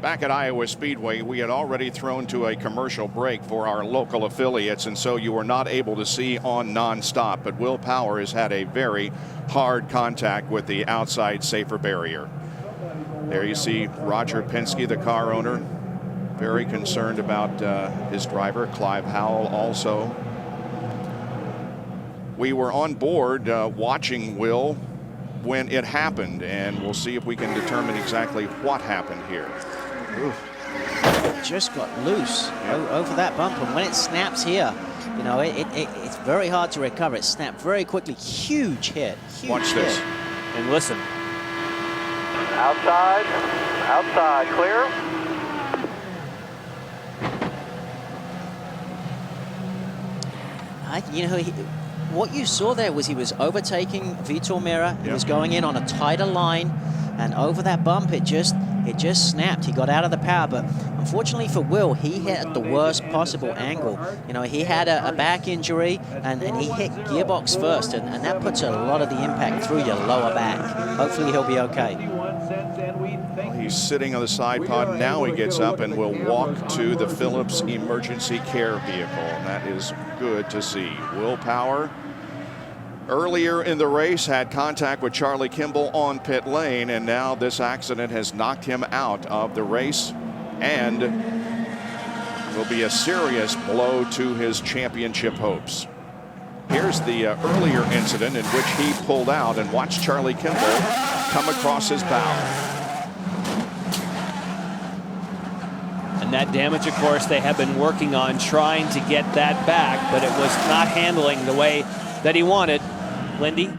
Back at Iowa Speedway, we had already thrown to a commercial break for our local affiliates, and so you were not able to see on nonstop. But Will Power has had a very hard contact with the outside safer barrier. There you see Roger Penske, the car owner, very concerned about his driver, Clive Howell, also. We were on board watching Will when it happened, and we'll see if we can determine exactly what happened here. It just got loose over that bump, and when it snaps here, you know, it's very hard to recover. It snapped very quickly. Huge hit. Huge Watch this. hit. And listen. Outside, outside, clear. What you saw there was he was overtaking Vitor Meira. He was going in on a tighter line, and over that bump, it just snapped. He got out of the power, but unfortunately for Will, he hit at the worst possible angle. You know, he had a back injury, and he hit gearbox first, and that puts a lot of the impact through your lower back. Hopefully he'll be okay. Well, he's sitting on the side pod. Now he gets up and will walk to the Phillips emergency care vehicle, and that is good to see. Will Power, earlier in the race, had contact with Charlie Kimball on pit lane, and now this accident has knocked him out of the race and will be a serious blow to his championship hopes. Here's the earlier incident in which he pulled out, and watch Charlie Kimball come across his bow. And that damage, of course, they have been working on trying to get that back, but it was not handling the way that he wanted. Lindy?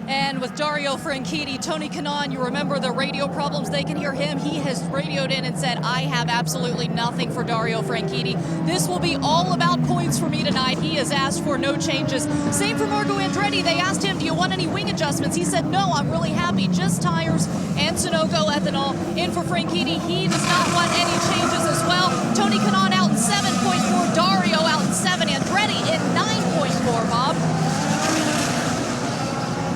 And with Dario Franchitti, Tony Kanaan, you remember the radio problems. They can hear him. He has radioed in and said, I have absolutely nothing for Dario Franchitti. This will be all about points for me tonight. He has asked for no changes. Same for Marco Andretti. They asked him, do you want any wing adjustments? He said, no, I'm really happy. Just tires and Sunoco ethanol. In for Franchitti, he does not want any changes as well. Tony Kanaan out in 7.4, Dario out in 7, Andretti in 9.4, Bob.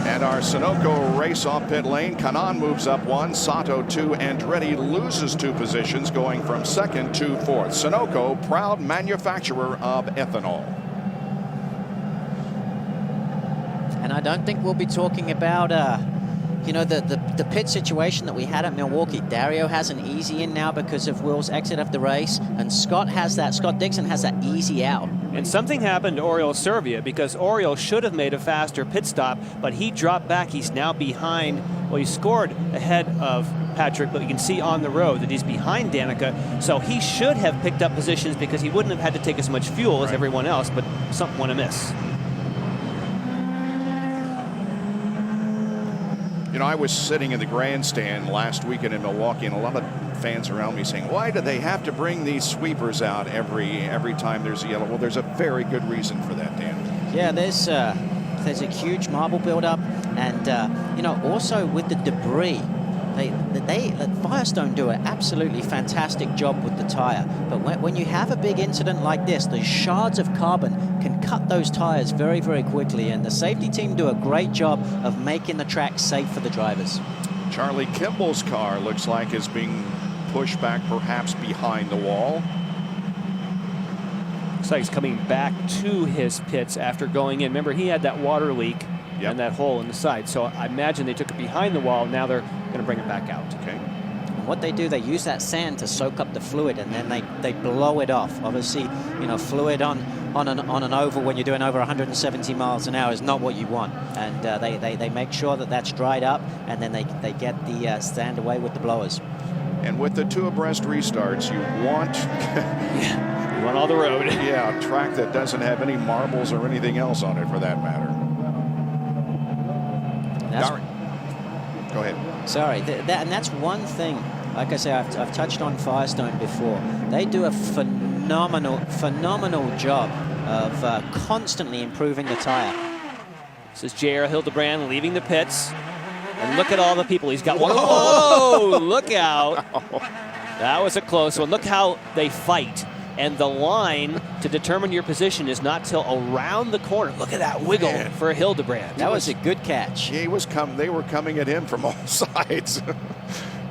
And our Sunoco race off pit lane. Kanaan moves up 1, Sato 2, Andretti loses 2 positions, going from 2nd to 4th. Sunoco, proud manufacturer of ethanol. And I don't think we'll be talking about, you know, the pit situation that we had at Milwaukee. Dario has an easy in now because of Will's exit of the race, and Scott Dixon has that easy out. And something happened to Oriol Servia, because Oriol should have made a faster pit stop, but he dropped back. He's now behind. Well, he scored ahead of Patrick, but you can see on the road that he's behind Danica. So he should have picked up positions because he wouldn't have had to take as much fuel as everyone else, but something went amiss. You know, I was sitting in the grandstand last weekend in Milwaukee, and a lot of fans around me saying, why do they have to bring these sweepers out every time there's a yellow? Well, there's a very good reason for that, Dan. Yeah, there's a huge marble buildup, and you know, also with the debris, Firestone do an absolutely fantastic job with the tire. But when you have a big incident like this, the shards of carbon can cut those tires very, very quickly, and the safety team do a great job of making the track safe for the drivers. Charlie Kimball's car looks like is being pushed back, perhaps behind the wall. Looks like he's coming back to his pits after going in. Remember, he had that water leak and that hole in the side. So I imagine they took it behind the wall. Now they're going to bring it back out. Okay. And what they do, they use that sand to soak up the fluid, and then they blow it off. Obviously, you know, fluid on an oval when you're doing over 170 miles an hour is not what you want. And they make sure that that's dried up, and then they get the sand away with the blowers. And with the 2 abreast restarts, you want you want all the road. Yeah, a track that doesn't have any marbles or anything else on it, for that matter. Go ahead. Sorry, and that's one thing. Like I say, I've touched on Firestone before. They do a phenomenal job of constantly improving the tire. This is J.R. Hildebrand leaving the pits. And look at all the people. He's got one. Whoa, look out. That was a close one. Look how they fight. And the line to determine your position is not till around the corner. Look at that wiggle for Hildebrand. That was a good catch. He was they were coming at him from all sides.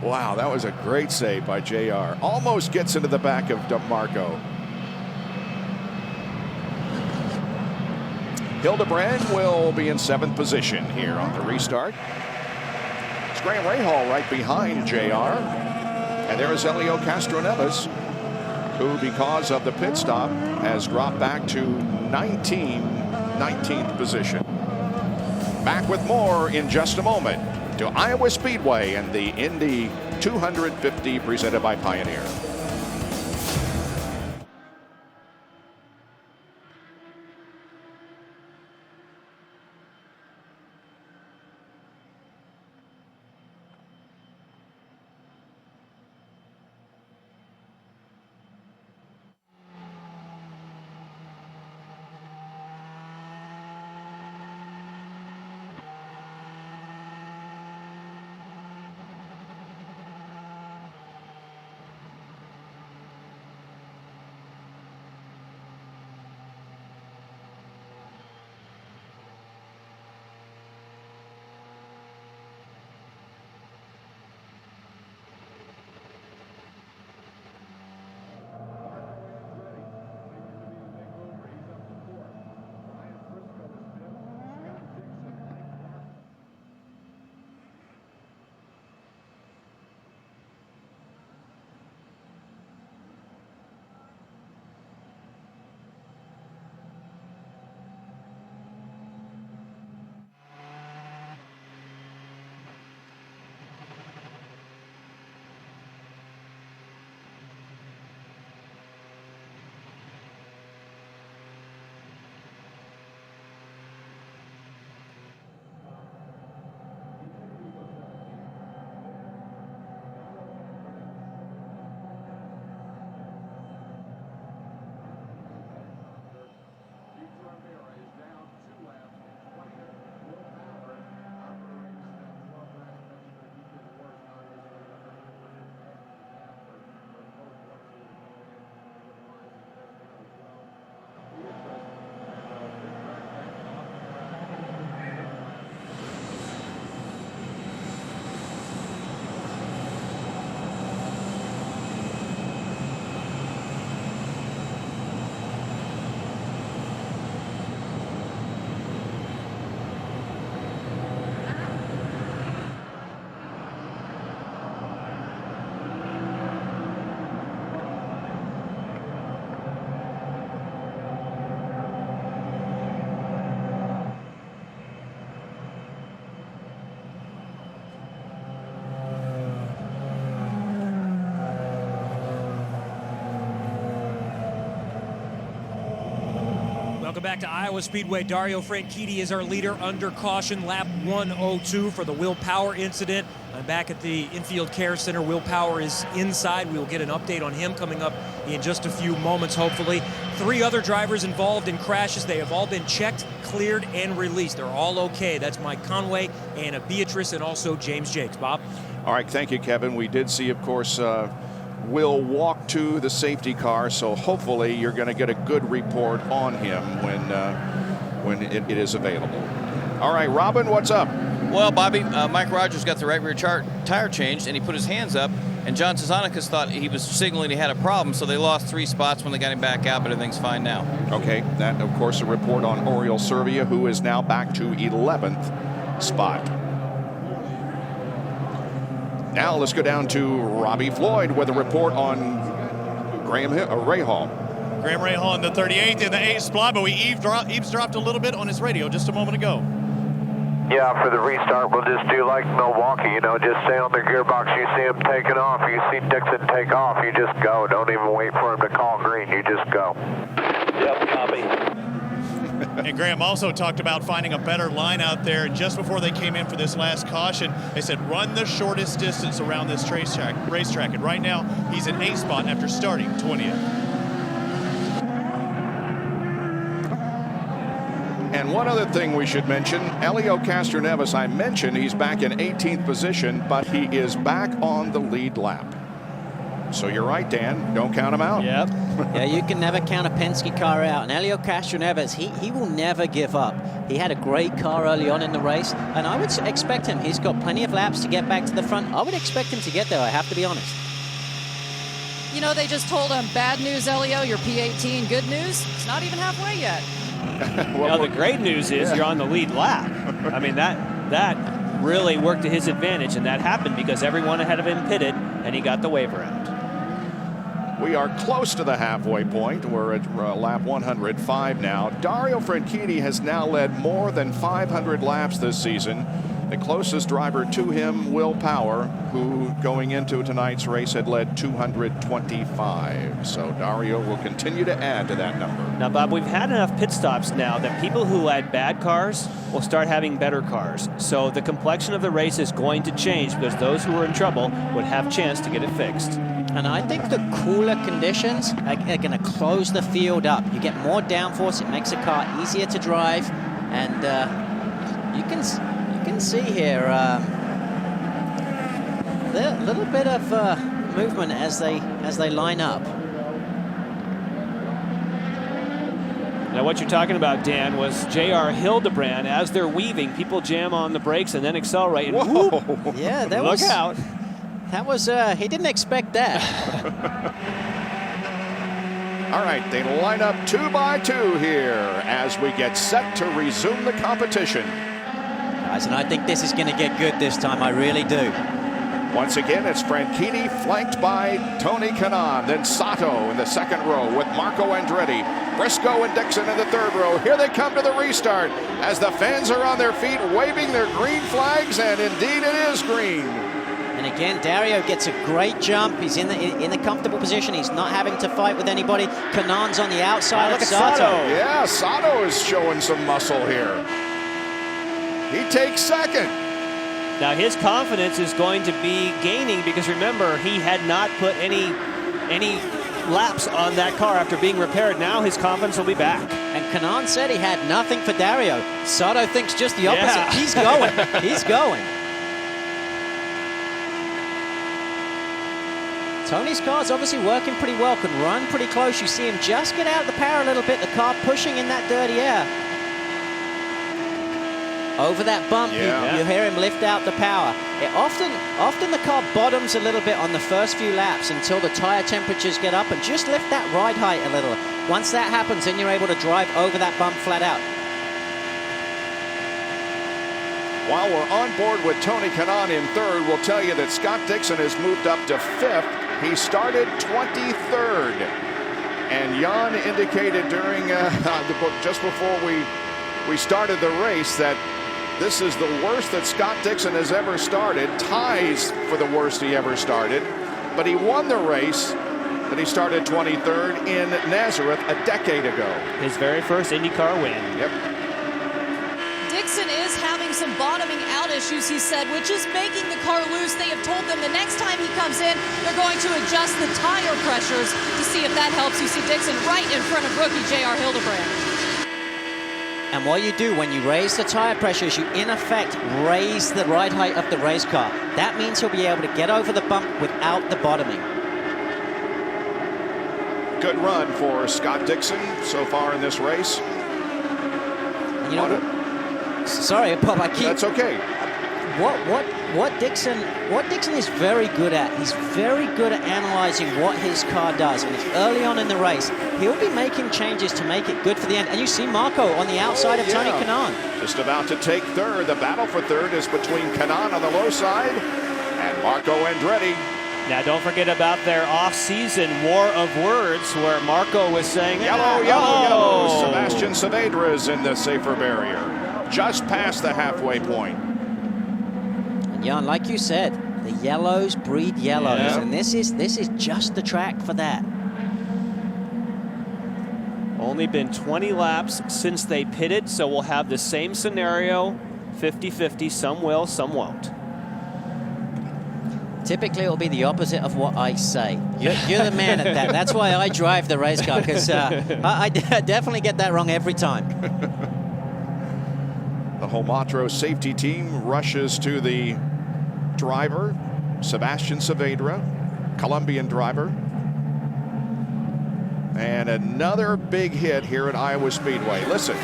Wow, that was a great save by JR. Almost gets into the back of DeMarco. Hildebrand will be in 7th position here on the restart. It's Graham Rahal right behind JR. And there is Helio Castroneves, who, because of the pit stop, has dropped back to 19th position. Back with more in just a moment to Iowa Speedway and the Indy 250 presented by Pioneer. Welcome back to Iowa Speedway. Dario Franchitti is our leader under caution, lap 102 for the Will Power incident. I'm back at the Infield Care Center. Will Power is inside. We will get an update on him coming up in just a few moments, hopefully. 3 other drivers involved in crashes. They have all been checked, cleared, and released. They're all okay. That's Mike Conway, Anna Beatrice, and also James Jakes. Bob? All right, thank you, Kevin. We did see, of course, Will walk to the safety car, so hopefully you're going to get a good report on him when it is available. All right, Robin, what's up? Well, Bobby, Mike Rogers got the right rear tire changed, and he put his hands up, and John Cesanicas thought he was signaling he had a problem, so they lost 3 spots when they got him back out, but everything's fine now. Okay, that, of course, a report on Oriol Servia, who is now back to 11th spot. Now let's go down to Robbie Floyd with a report on Graham Rahal. Graham Rahal in the 38th in the 8th spot, but we eavesdropped a little bit on his radio just a moment ago. Yeah, for the restart, we'll just do like Milwaukee, you know, just stay on the gearbox. You see him taking off, you see Dixon take off, you just go. Don't even wait for him to call green, you just go. Yep, copy. And Graham also talked about finding a better line out there. Just before they came in for this last caution, they said run the shortest distance around this racetrack. And right now, he's in 8th spot after starting 20th. And one other thing we should mention, Helio Castroneves, I mentioned he's back in 18th position, but he is back on the lead lap. So you're right, Dan. Don't count him out. Yep. Yeah, you can never count a Penske car out. And Helio Castroneves, he will never give up. He had a great car early on in the race, and I would expect him. He's got plenty of laps to get back to the front. I would expect him to get there, I have to be honest. You know, they just told him, bad news, Elio, you're P18. Good news, it's not even halfway yet. Well, the great news is you're on the lead lap. I mean, that really worked to his advantage, and that happened because everyone ahead of him pitted, and he got the waiver out. We are close to the halfway point. We're at lap 105 now. Dario Franchitti has now led more than 500 laps this season. The closest driver to him, Will Power, who going into tonight's race had led 225. So Dario will continue to add to that number. Now, Bob, we've had enough pit stops now that people who had bad cars will start having better cars. So the complexion of the race is going to change because those who are in trouble would have a chance to get it fixed. And I think the cooler conditions are going to close the field up. You get more downforce. It makes the car easier to drive. And you can see here a little bit of movement as they line up. Now, what you're talking about, Dan, was J.R. Hildebrand. As they're weaving, people jam on the brakes and then accelerate. And whoop, yeah, that look out. That was, he didn't expect that. All right, they line up 2 by 2 here as we get set to resume the competition. Guys, and I think this is going to get good this time, I really do. Once again, it's Franchitti flanked by Tony Kanaan, then Sato in the second row with Marco Andretti, Briscoe and Dixon in the third row. Here they come to the restart as the fans are on their feet waving their green flags, and indeed it is green. And again, Dario gets a great jump. He's in the comfortable position. He's not having to fight with anybody. Kanaan's on the outside of Sato. Yeah, Sato is showing some muscle here. He takes second. Now his confidence is going to be gaining because remember, he had not put any laps on that car after being repaired. Now his confidence will be back. And Kanaan said he had nothing for Dario. Sato thinks just the opposite. Yeah. He's going. He's going. Tony's car's obviously working pretty well, can run pretty close. You see him just get out of the power a little bit, the car pushing in that dirty air. Over that bump, you hear him lift out the power. Often the car bottoms a little bit on the first few laps until the tire temperatures get up, and just lift that ride height a little. Once that happens, then you're able to drive over that bump flat out. While we're on board with Tony Kanaan in third, we'll tell you that Scott Dixon has moved up to fifth. He started 23rd. And Jan indicated during just before we started the race that this is the worst that Scott Dixon has ever started, ties for the worst he ever started. But he won the race that he started 23rd in Nazareth a decade ago. His very first IndyCar win. Yep. Dixon is having some bottoming out issues, he said, which is making the car loose. They have told them the next time he comes in, they're going to adjust the tire pressures to see if that helps. You see Dixon right in front of rookie J.R. Hildebrand. And what you do when you raise the tire pressures, you in effect raise the ride height of the race car. That means he'll be able to get over the bump without the bottoming. Good run for Scott Dixon so far in this race. And you know, sorry, Bob, I keep... That's okay. What Dixon is very good at, he's very good at analyzing what his car does. And it's early on in the race, he'll be making changes to make it good for the end. And you see Marco on the outside of Tony Kanaan. Just about to take third. The battle for third is between Kanaan on the low side and Marco Andretti. Now, don't forget about their off-season war of words where Marco was saying, yellow, yellow. Sebastian Saavedra is in the safer barrier, just past the halfway point. And Jan, like you said, the yellows breed yellows, and this is just the track for that. Only been 20 laps since they pitted, so we'll have the same scenario, 50-50. Some will, some won't. Typically, it'll be the opposite of what I say. You're the man at that. That's why I drive the race car, because I definitely get that wrong every time. The Homatro safety team rushes to the driver, Sebastian Saavedra, Colombian driver. And another big hit here at Iowa Speedway. Listen.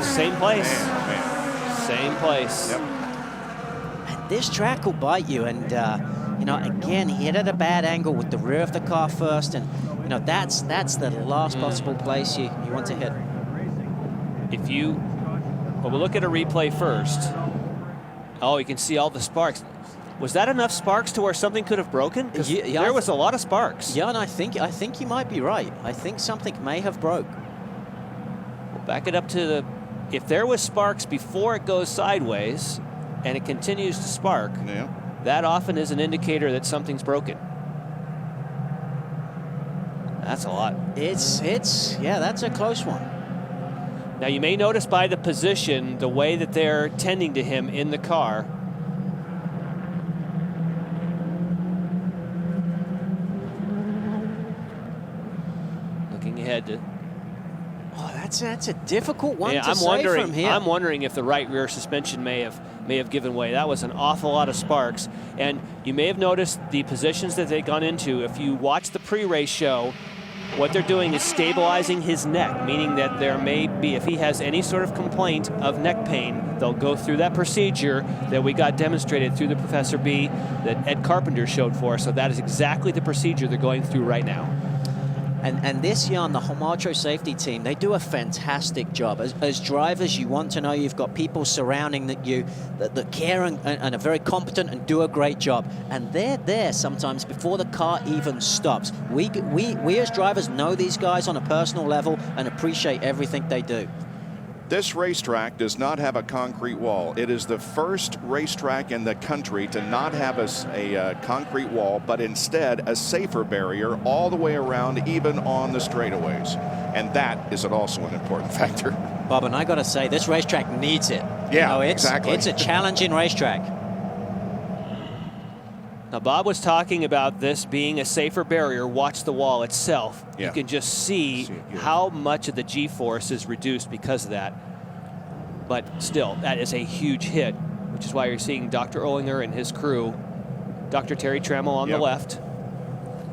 Same place. Man. Same place. Yep. And this track will bite you. And, you know, again, he hit at a bad angle with the rear of the car first. And, you know, that's the last possible place you want to hit. Well, we'll look at a replay first. Oh, you can see all the sparks. Was that enough sparks to where something could have broken? Because there was a lot of sparks. Yeah, and I think you might be right. I think something may have broke. We'll back it up to if there was sparks before it goes sideways and it continues to spark, that often is an indicator that something's broken. That's a lot. Yeah, that's a close one. Now you may notice by the position, the way that they're tending to him in the car. Looking ahead to. Oh, that's a difficult one to I'm say wondering, from here. I'm wondering if the right rear suspension may have given way. That was an awful lot of sparks. And you may have noticed the positions that they've gone into. If you watch the pre-race show, what they're doing is stabilizing his neck, meaning that there may be, if he has any sort of complaint of neck pain, they'll go through that procedure that we got demonstrated through the Professor B that Ed Carpenter showed for us. So that is exactly the procedure they're going through right now. And this year on the Homacho safety team, they do a fantastic job. As drivers, you want to know you've got people surrounding you that care and are very competent and do a great job. And they're there sometimes before the car even stops. We as drivers know these guys on a personal level and appreciate everything they do. This racetrack does not have a concrete wall. It is the first racetrack in the country to not have a concrete wall, but instead a safer barrier all the way around, even on the straightaways. And that is also an important factor. Bob, and I got to say, this racetrack needs it. Yeah, exactly. It's a challenging racetrack. Now, Bob was talking about this being a safer barrier. Watch the wall itself. Yeah. You can just see how much of the G-force is reduced because of that. But still, that is a huge hit, which is why you're seeing Dr. Ollinger and his crew, Dr. Terry Trammell on the left.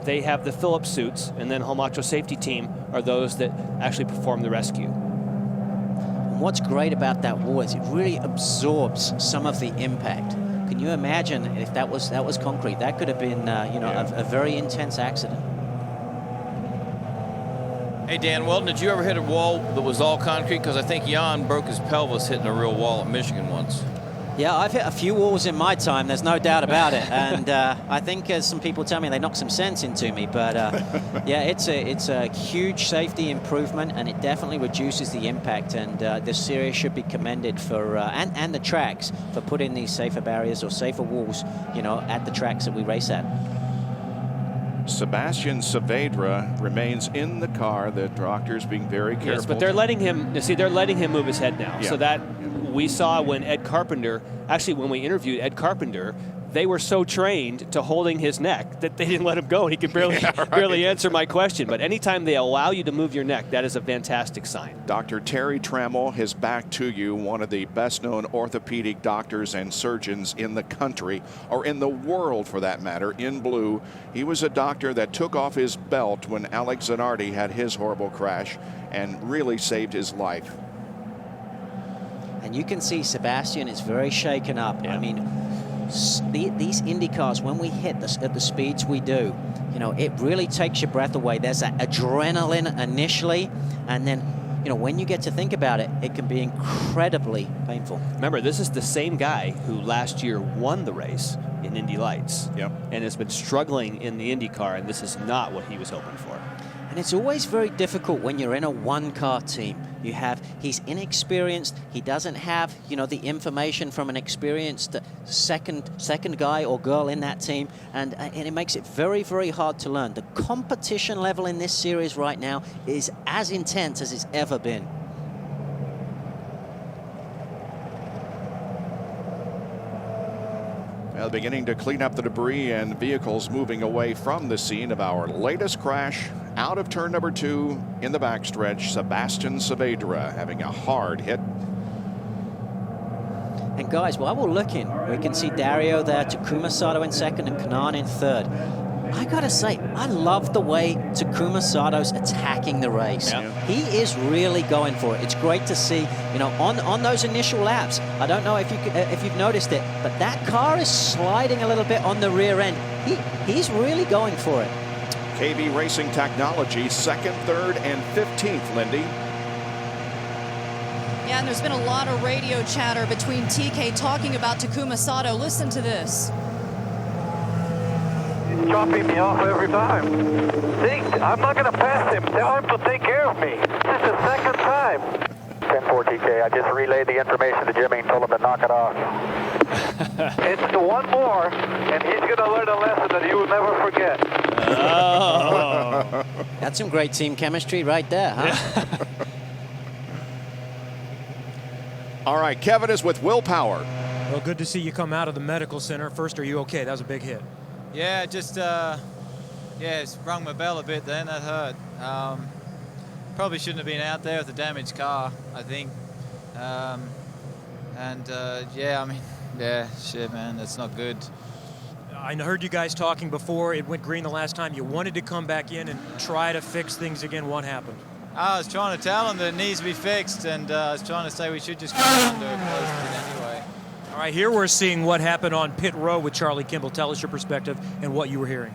They have the Phillips suits, and then Homacho safety team are those that actually perform the rescue. And what's great about that wall is it really absorbs some of the impact. Can you imagine if that was concrete? That could have been, a very intense accident. Hey, Dan Weldon, did you ever hit a wall that was all concrete? Because I think Jan broke his pelvis hitting a real wall at Michigan once. Yeah, I've hit a few walls in my time. There's no doubt about it. And I think, as some people tell me, they knocked some sense into me. But yeah, it's a huge safety improvement, and it definitely reduces the impact. And this series should be commended for and the tracks for putting these safer barriers or safer walls, at the tracks that we race at. Sebastian Saavedra remains in the car. The doctor's being very careful. Yes, but they're letting him move his head now. Yeah. So that we saw when Ed Carpenter, actually when we interviewed Ed Carpenter, they were so trained to holding his neck that they didn't let him go. He could barely answer my question. But anytime they allow you to move your neck, that is a fantastic sign. Dr. Terry Trammell, his back to you, one of the best-known orthopedic doctors and surgeons in the country, or in the world for that matter, in blue. He was a doctor that took off his belt when Alex Zanardi had his horrible crash and really saved his life. And you can see Sebastian is very shaken up. Yeah. I mean, these IndyCars, when we hit at the speeds we do, it really takes your breath away. There's that adrenaline initially, and then, when you get to think about it, it can be incredibly painful. Remember, this is the same guy who last year won the race in Indy Lights. Yep. And has been struggling in the IndyCar, and this is not what he was hoping for. And it's always very difficult when you're in a one-car team. He's inexperienced. He doesn't have, the information from an experienced second guy or girl in that team, and it makes it very, very hard to learn. The competition level in this series right now is as intense as it's ever been. Well, beginning to clean up the debris and vehicles moving away from the scene of our latest crash. Out of turn number 2 in the backstretch, Sebastian Saavedra having a hard hit. And guys, while we're looking, we can see Dario there, Takuma Sato in second, and Kanaan in third. I gotta say, I love the way Takuma Sato's attacking the race. Yeah. He is really going for it. It's great to see, you know, on those initial laps. I don't know if you've noticed it, but that car is sliding a little bit on the rear end. He's really going for it. KB Racing Technology, 2nd, 3rd, and 15th, Lindy. Yeah, and there's been a lot of radio chatter between TK talking about Takuma Sato. Listen to this. He's dropping me off every time. See, I'm not going to pass him. Tell him to take care of me. This is the 2nd time. 10-4 TK, I just relayed the information to Jimmy and told him to knock it off. It's the one more, and he's going to learn a lesson that he will never forget. Oh. That's some great team chemistry right there, huh? All right, Kevin is with Will Power. Well, good to see you come out of the medical center. First, are you okay? That was a big hit. Yeah, just sprung my bell a bit then. That hurt. Probably shouldn't have been out there with a damaged car, I think. Shit, man, that's not good. I heard you guys talking before it went green the last time. You wanted to come back in and try to fix things again. What happened? I was trying to tell him that it needs to be fixed, and I was trying to say we should just go under anyway. All right, here we're seeing what happened on pit road with Charlie Kimball. Tell us your perspective and what you were hearing.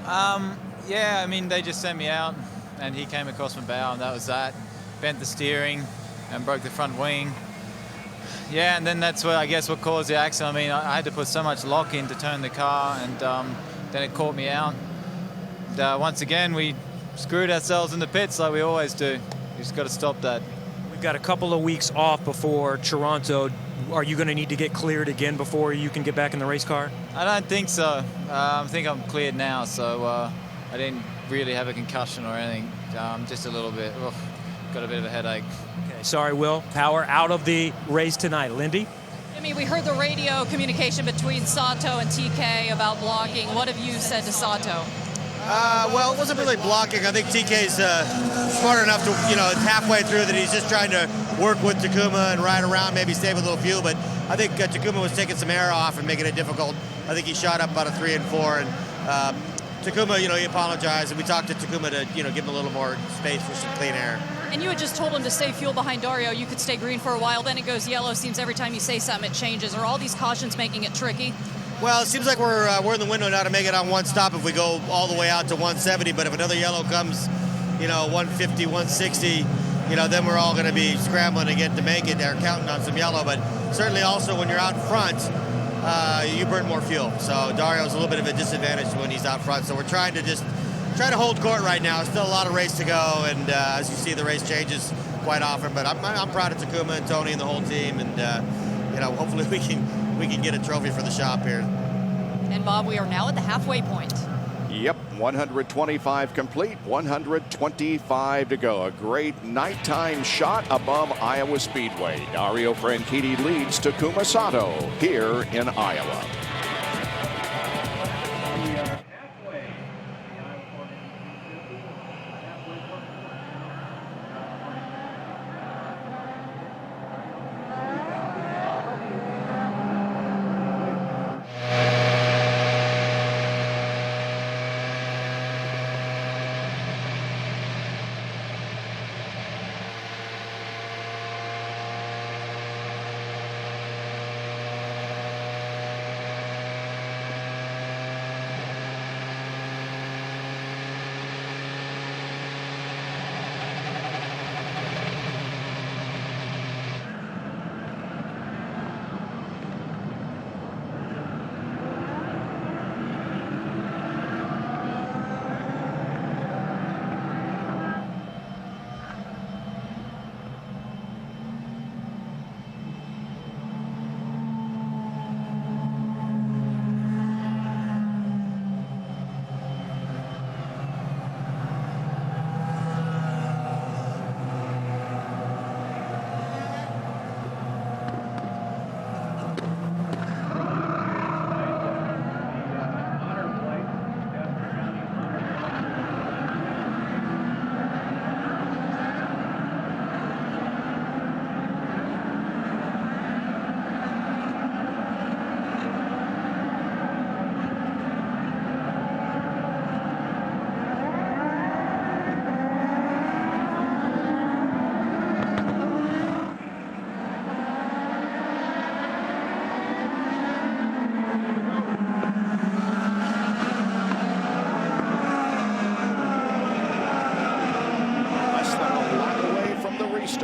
Yeah, I mean, they just sent me out, and he came across my bow, and that was that. Bent the steering and broke the front wing. Yeah, and then that's what caused the accident. I mean, I had to put so much lock in to turn the car, and then it caught me out. And, once again, we screwed ourselves in the pits like we always do. You just got to stop that. We've got a couple of weeks off before Toronto. Are you going to need to get cleared again before you can get back in the race car? I don't think so. I think I'm cleared now, so I didn't really have a concussion or anything. Just a little bit. Got a bit of a headache. Okay, sorry, Will. Power out of the race tonight. Lindy? I mean, we heard the radio communication between Sato and TK about blocking. What have you said to Sato? Well, it wasn't really blocking. I think TK's smart enough to, it's halfway through that he's just trying to work with Takuma and ride around, maybe save a little fuel. But I think Takuma was taking some air off and making it difficult. I think he shot up about a 3 and 4. And Takuma, he apologized. And we talked to Takuma to, give him a little more space for some clean air. And you had just told him to save fuel behind Dario. You could stay green for a while. Then it goes yellow. Seems every time you say something, it changes. Are all these cautions making it tricky? Well, it seems like we're in the window now to make it on one stop if we go all the way out to 170. But if another yellow comes, 150, 160, then we're all going to be scrambling to make it. They're counting on some yellow. But certainly also when you're out front, you burn more fuel. So Dario's a little bit of a disadvantage when he's out front. So we're trying to hold court right now. Still a lot of race to go. And as you see, the race changes quite often. But I'm proud of Takuma and Tony and the whole team. And, hopefully we can get a trophy for the shop here. And Bob, we are now at the halfway point. Yep, 125 complete, 125 to go. A great nighttime shot above Iowa Speedway. Dario Franchitti leads Takuma Sato here in Iowa.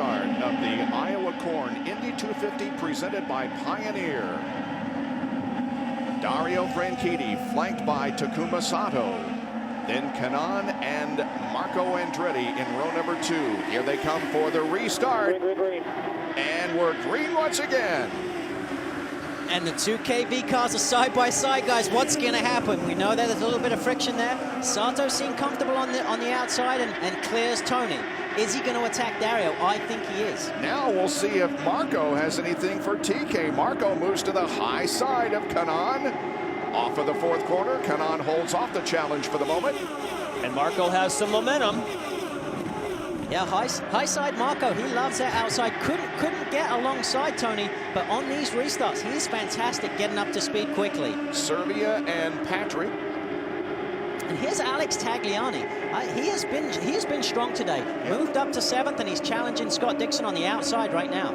restart of the Iowa Corn Indy 250 presented by Pioneer. Dario Franchitti flanked by Takuma Sato. Then Kanaan and Marco Andretti in row number 2. Here they come for the restart. Green. And we're green once again. And the 2KB cars are side by side, guys. What's going to happen? We know that there's a little bit of friction there. Sato seemed comfortable on the outside and clears Tony. Is he going to attack Dario? I think he is. Now we'll see if Marco has anything for TK. Marco moves to the high side of Kanaan. Off of the 4th corner, Kanaan holds off the challenge for the moment. And Marco has some momentum. Yeah, high side Marco, he loves that outside. Couldn't get alongside Tony, but on these restarts, he's fantastic getting up to speed quickly. Serbia and Patrick. And here's Alex Tagliani. He has been strong today. Moved up to 7th, and he's challenging Scott Dixon on the outside right now.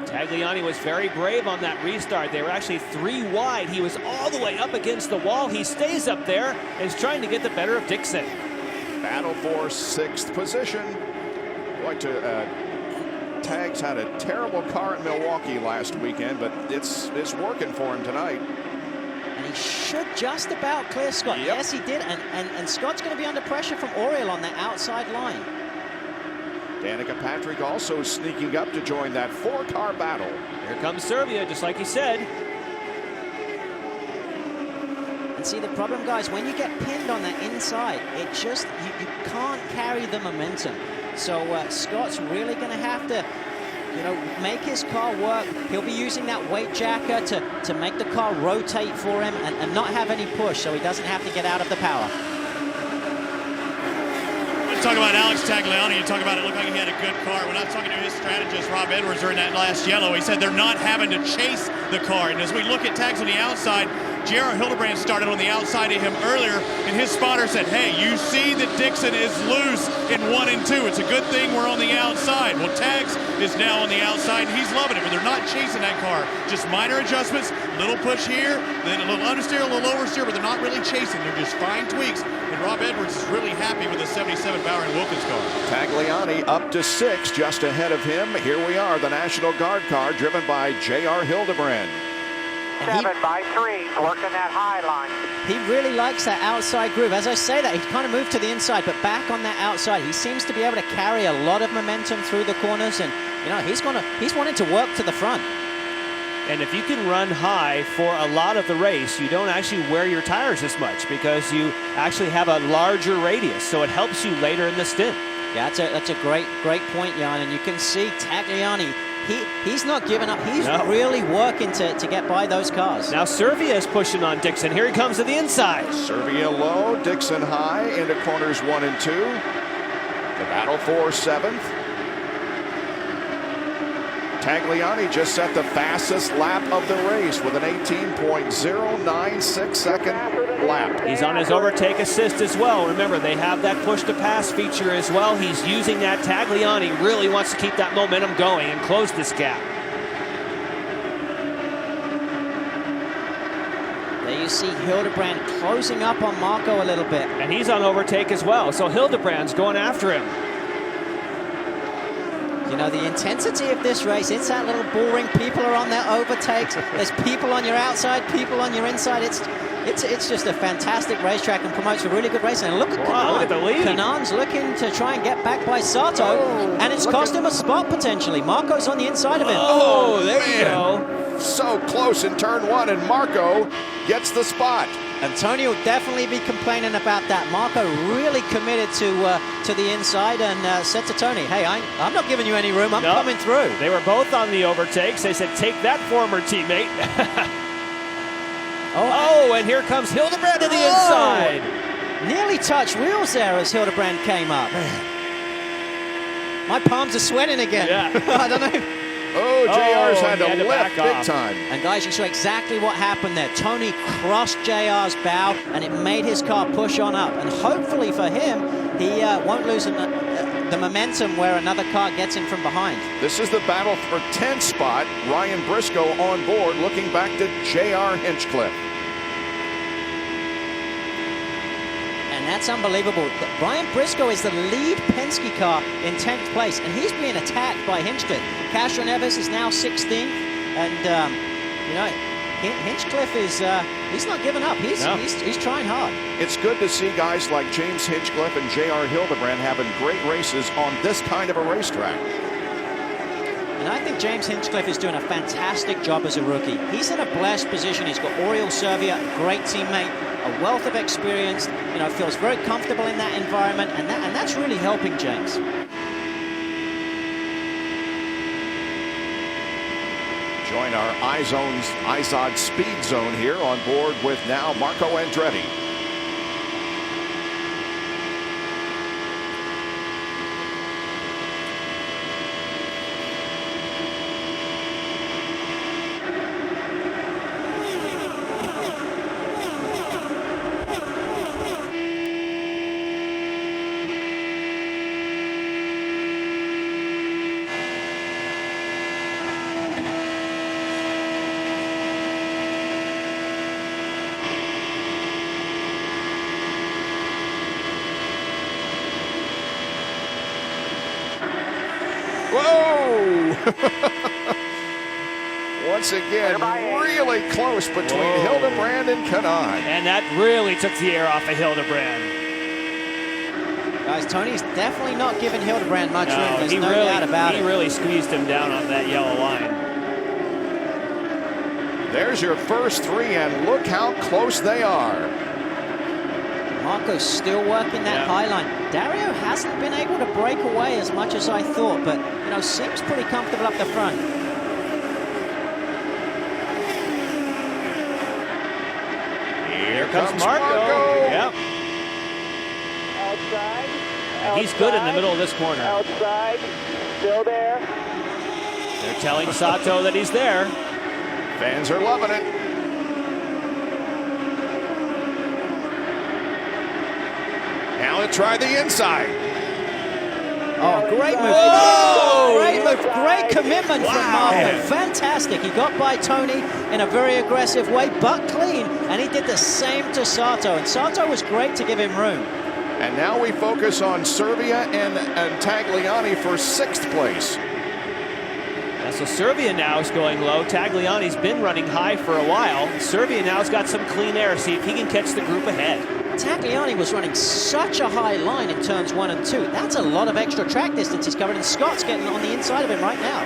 Tagliani was very brave on that restart. They were actually 3 wide. He was all the way up against the wall. He stays up there and is trying to get the better of Dixon. Battle for 6th position. Boy, Tags had a terrible car at Milwaukee last weekend, but it's working for him tonight. And he should just about clear Scott. Yep. Yes, he did. And Scott's going to be under pressure from Oriel on the outside line. Danica Patrick also sneaking up to join that 4-car battle. Here comes Serbia, just like he said. And see, the problem, guys, when you get pinned on that inside, it just, you can't carry the momentum. So Scott's really going to have to, make his car work. He'll be using that weight jacker to make the car rotate for him and not have any push, so he doesn't have to get out of the power. Talk about Alex Tagliani, you talk about it looked like he had a good car. When I was talking to his strategist, Rob Edwards, during that last yellow, he said they're not having to chase the car. And as we look at Tags on the outside, J.R. Hildebrand started on the outside of him earlier, and his spotter said, hey, you see that Dixon is loose in 1 and 2. It's a good thing we're on the outside. Well, Tags is now on the outside, and he's loving it, but they're not chasing that car. Just minor adjustments, little push here, then a little understeer, a little oversteer, but they're not really chasing. They're just fine tweaks. And Rob Edwards is really happy with the 77 Bauer & Wilkins car. Tagliani up to 6, just ahead of him. Here we are, the National Guard car driven by J.R. Hildebrand. 7 by 3, working that high line. He really likes that outside groove. As I say that, he kind of moved to the inside, but back on that outside, he seems to be able to carry a lot of momentum through the corners, and he's wanting to work to the front. And if you can run high for a lot of the race, you don't actually wear your tires as much because you actually have a larger radius, so it helps you later in the stint. Yeah, that's a great point, Jan, and you can see Tagliani, he's not giving up. He's really working to get by those cars. Now Serbia is pushing on Dixon. Here he comes to the inside. Serbia low, Dixon high into corners 1 and 2. The battle for 7th. Tagliani just set the fastest lap of the race with an 18.096 second lap. He's on his overtake assist as well. Remember, they have that push to pass feature as well. He's using that. Tagliani really wants to keep that momentum going and close this gap. There you see Hildebrand closing up on Marco a little bit. And he's on overtake as well, so Hildebrand's going after him. The intensity of this race, it's that little bull ring. People are on their overtakes. There's people on your outside, people on your inside. It's just a fantastic racetrack and promotes a really good race. And look at Kanaan. Look at the lead. Kanaan's looking to try and get back by Sato, and it's cost him a spot potentially. Marco's on the inside of him. Oh, there you go. So close in turn 1, and Marco gets the spot. And Tony will definitely be complaining about that. Marco really committed to the inside and said to Tony, hey, I'm not giving you any room. I'm coming through. They were both on the overtakes. They said, take that, former teammate. And here comes Hildebrand to the inside. Nearly touched wheels there as Hildebrand came up. My palms are sweating again. Yeah. I don't know. Oh, JR's had to lift big time. And guys, you saw exactly what happened there. Tony crossed JR's bow, and it made his car push on up. And hopefully for him, he won't lose the momentum where another car gets in from behind. This is the battle for 10th spot. Ryan Briscoe on board, looking back to JR Hinchcliffe. And that's unbelievable. Ryan Briscoe is the lead Penske car in 10th place, and he's being attacked by Hinchcliffe. Castro Neves is now 16th, and you know, Hinchcliffe is he's not giving up. He's trying hard. It's good to see guys like James Hinchcliffe and J.R. Hildebrand having great races on this kind of a racetrack. And I think James Hinchcliffe is doing a fantastic job as a rookie. He's in a blessed position. He's got Oriol Servia, a great teammate, a wealth of experience, you know, feels very comfortable in that environment, and that's really helping James. Join our iZod Speed Zone here on board with now Marco Andretti. Whoa! Once again, really close between Hildebrand and Kanaan. And that really took the air off of Hildebrand. Guys, Tony's definitely not giving Hildebrand much room. There's no really, doubt about it. He really squeezed him down on that yellow line. There's your first three, and look how close they are. Marco's still working that high line. Dario hasn't been able to break away as much as I thought, but you know, seems pretty comfortable up the front. Here comes Marco. Yep. Outside. And he's good in the middle of this corner. Outside. Still there. They're telling Sato that he's there. Fans are loving it. Now let's try the inside. Oh, great move. Whoa! Great move. Great commitment from Marco. Fantastic. He got by Tony in a very aggressive way, but clean. And he did the same to Sato. And Sato was great to give him room. And now we focus on Servia and Tagliani for 6th place. Yeah, so Servia now is going low. Tagliani's been running high for a while. Servia now's got some clean air. See if he can catch the group ahead. Tagliani was running such a high line in turns 1 and 2. That's a lot of extra track distance he's covered, and Scott's getting on the inside of him right now.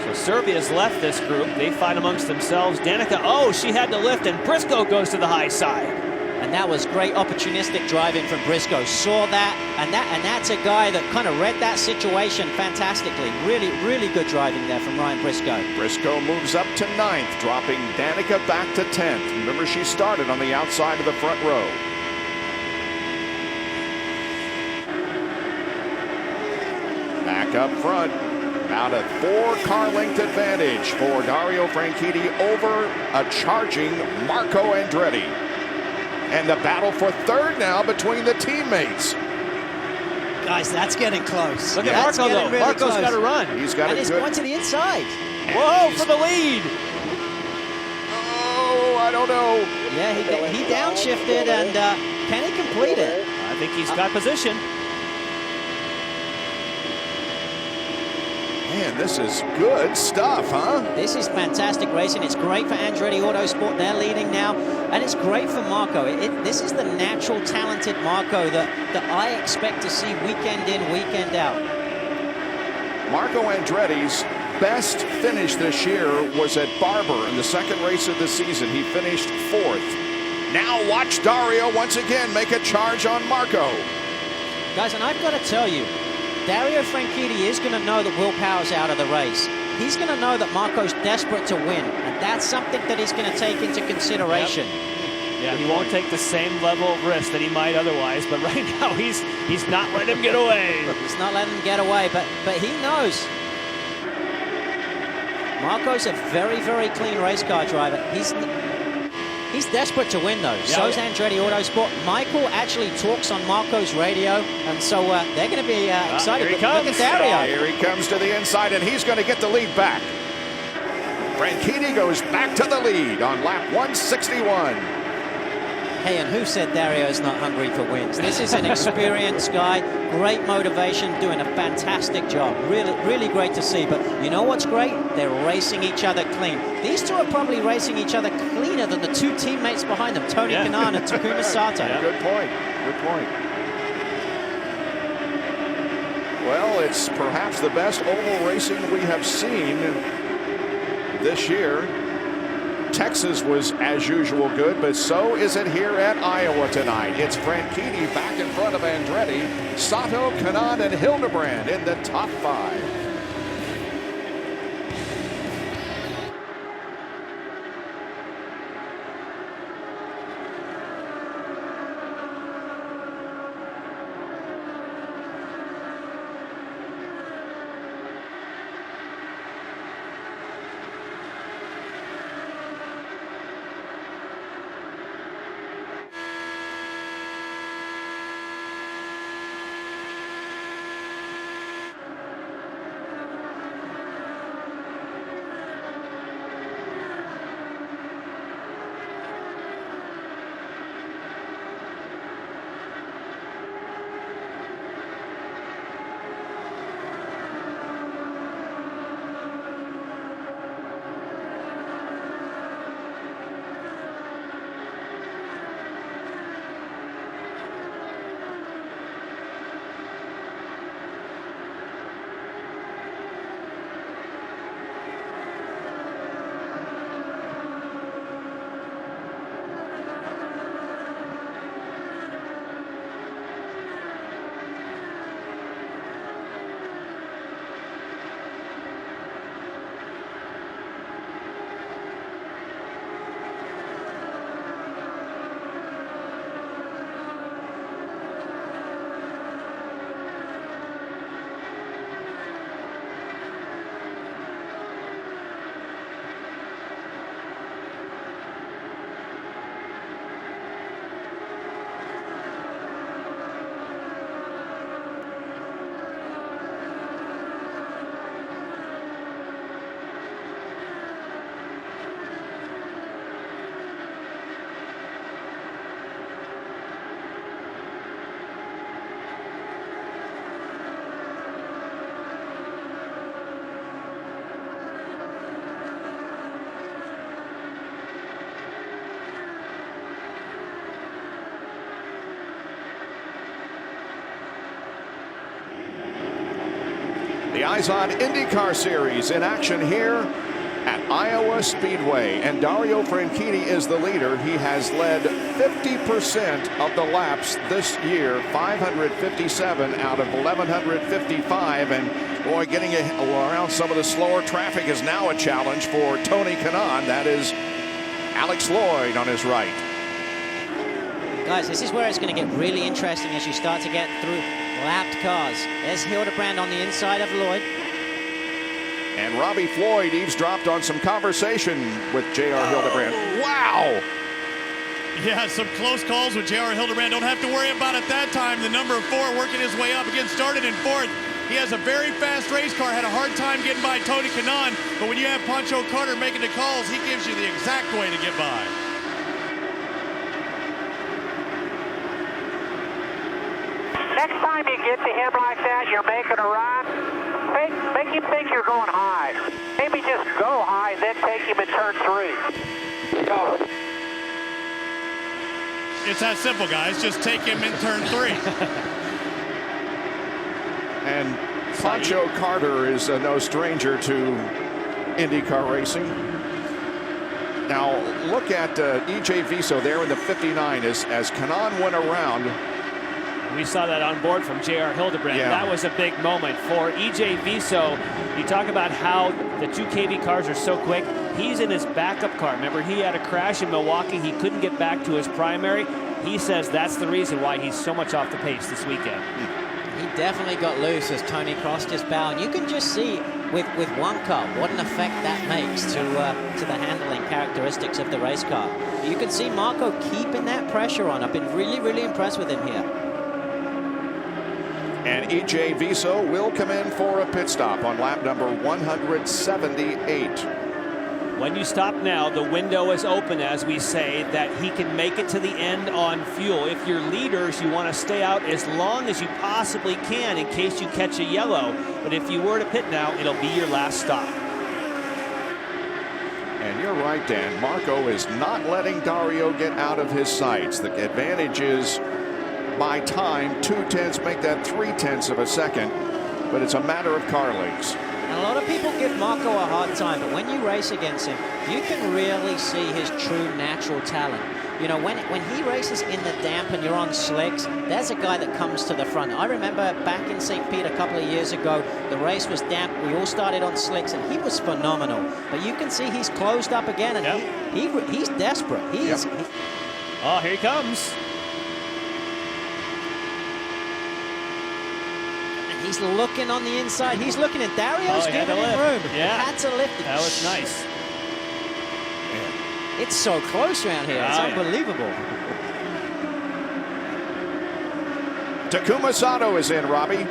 So Servia's left this group. They fight amongst themselves. Danica, oh, she had to lift, and Briscoe goes to the high side. And that was great opportunistic driving from Briscoe. Saw that, and that's a guy that kind of read that situation fantastically. Really, really good driving there from Ryan Briscoe. Briscoe moves up to 9th, dropping Danica back to 10th. Remember, she started on the outside of the front row. Back up front, about a 4-car length advantage for Dario Franchitti over a charging Marco Andretti. And the battle for 3rd now between the teammates. Guys, that's getting close. Look at Marco, though. Really Marco's got to run. He's got and he's going to the inside. Whoa, for the lead. Oh, I don't know. Yeah, he downshifted, and can he complete it? I think he's got position. Man, this is good stuff, huh? This is fantastic racing. It's great for Andretti Autosport. They're leading now. And it's great for Marco. This is the natural, talented Marco that I expect to see weekend in, weekend out. Marco Andretti's best finish this year was at Barber in the 2nd race of the season. He finished 4th. Now watch Dario once again make a charge on Marco. Guys, and I've got to tell you, Dario Franchitti is going to know that Will Power's out of the race. He's going to know that Marco's desperate to win, and that's something that he's going to take into consideration. Yep. Yeah, he won't take the same level of risk that he might otherwise, but right now he's not letting him get away. He's not letting him get away, but he knows. Marco's a very, very clean race car driver. He's desperate to win, though. Yeah, So's Andretti Autosport. Michael actually talks on Marco's radio, and so they're going to be excited. Here he comes. Look at Dario. Here he comes to the inside, and he's going to get the lead back. Franchitti goes back to the lead on lap 161. Hey, and who said Dario's not hungry for wins? This is an experienced guy, great motivation, doing a fantastic job. Really, really great to see. But you know what's great? They're racing each other clean. These two are probably racing each other cleaner than the two teammates behind them, Tony Kanaan and Takuma Sato. Good point. Good point. Well, it's perhaps the best oval racing we have seen this year. Texas was, as usual, good, but so is it here at Iowa tonight. It's Franchitti back in front of Andretti, Sato, Kanaan, and Hildebrand in the top 5. The Eyes on IndyCar Series in action here at Iowa Speedway. And Dario Franchitti is the leader. He has led 50% of the laps this year, 557 out of 1,155. And boy, getting around some of the slower traffic is now a challenge for Tony Kanaan. That is Alex Lloyd on his right. Guys, this is where it's going to get really interesting as you start to get through lapped cars. There's Hildebrand on the inside of Lloyd. And Robbie Floyd eavesdropped on some conversation with J.R. Hildebrand. Wow! Yeah, some close calls with J.R. Hildebrand. Don't have to worry about it that time. The number 4 working his way up. Again, started in 4th. He has a very fast race car. Had a hard time getting by Tony Kanaan. But when you have Pancho Carter making the calls, he gives you the exact way to get by. Next time you get to him like that, you're making a run, make him think you're going high. Maybe just go high, then take him in turn 3. Go. It's that simple, guys. Just take him in turn 3. And Pancho Carter is no stranger to IndyCar racing. Now, look at E.J. Viso there in the 59 as Kanaan went around. We saw that on board from J.R. Hildebrand. Yeah. That was a big moment for E.J. Viso. You talk about how the 2 KV cars are so quick. He's in his backup car. Remember, he had a crash in Milwaukee. He couldn't get back to his primary. He says that's the reason why he's so much off the pace this weekend. He definitely got loose as Tony crossed his bow. And you can just see with one car what an effect that makes to the handling characteristics of the race car. You can see Marco keeping that pressure on. I've been really, really impressed with him here. And E.J. Viso will come in for a pit stop on lap number 178. When you stop now, the window is open, as we say, that he can make it to the end on fuel. If you're leaders, you want to stay out as long as you possibly can in case you catch a yellow. But if you were to pit now, it'll be your last stop. And you're right, Dan. Marco is not letting Dario get out of his sights. The advantage is by time. 2/10 make that 3/10 of a second. But it's a matter of car leaks. And a lot of people give Marco a hard time, but when you race against him, you can really see his true natural talent. You know, when he races in the damp and you're on slicks, there's a guy that comes to the front. I remember back in St. Pete a couple of years ago, the race was damp. We all started on slicks, and he was phenomenal. But you can see he's closed up again, and he's desperate. Oh, here he comes. He's looking on the inside. He's looking at Dario's giving him room. Yeah. Had to lift it. That was nice. It's so close around here. It's unbelievable. Takuma Sato is in, Robbie.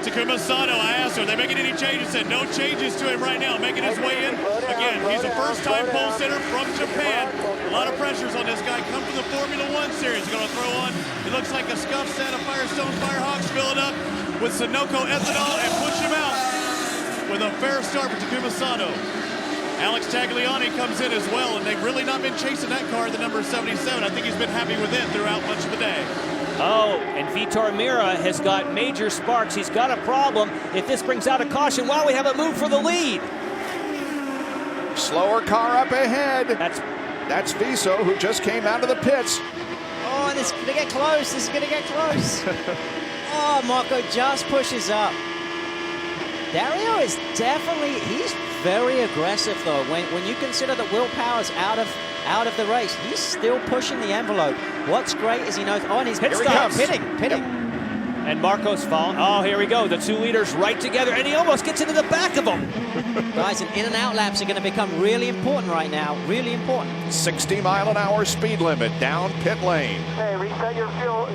Takuma Sato, I asked her, are they making any changes? Said no changes to him right now, making his way in. Again, he's a first-time pole sitter from Japan. A lot of pressures on this guy. Come from the Formula One series. Going to throw on, it looks like a scuffed set of Firestone Firehawks. Fill it up with Sunoco ethanol and push him out with a fair start for Takuma Sato. Alex Tagliani comes in as well, and they've really not been chasing that car, the number 77. I think he's been happy with it throughout much of the day. Oh, and Vitor Mira has got major sparks. He's got a problem. If this brings out a caution, wow, we have a move for the lead. Slower car up ahead. That's Viso, who just came out of the pits. Oh, this is going to get close. This is going to get close. Oh, Marco just pushes up. Dario is definitely, he's very aggressive though. When you consider that Will Power's out of the race, he's still pushing the envelope. What's great is he knows, oh, and he's pitting. And Marco's falling. Oh, here we go. The two leaders right together, and he almost gets into the back of them. Guys, and in and out laps are going to become really important right now. Really important. 60-mile-an-hour speed limit down pit lane. Hey, reset your fuel,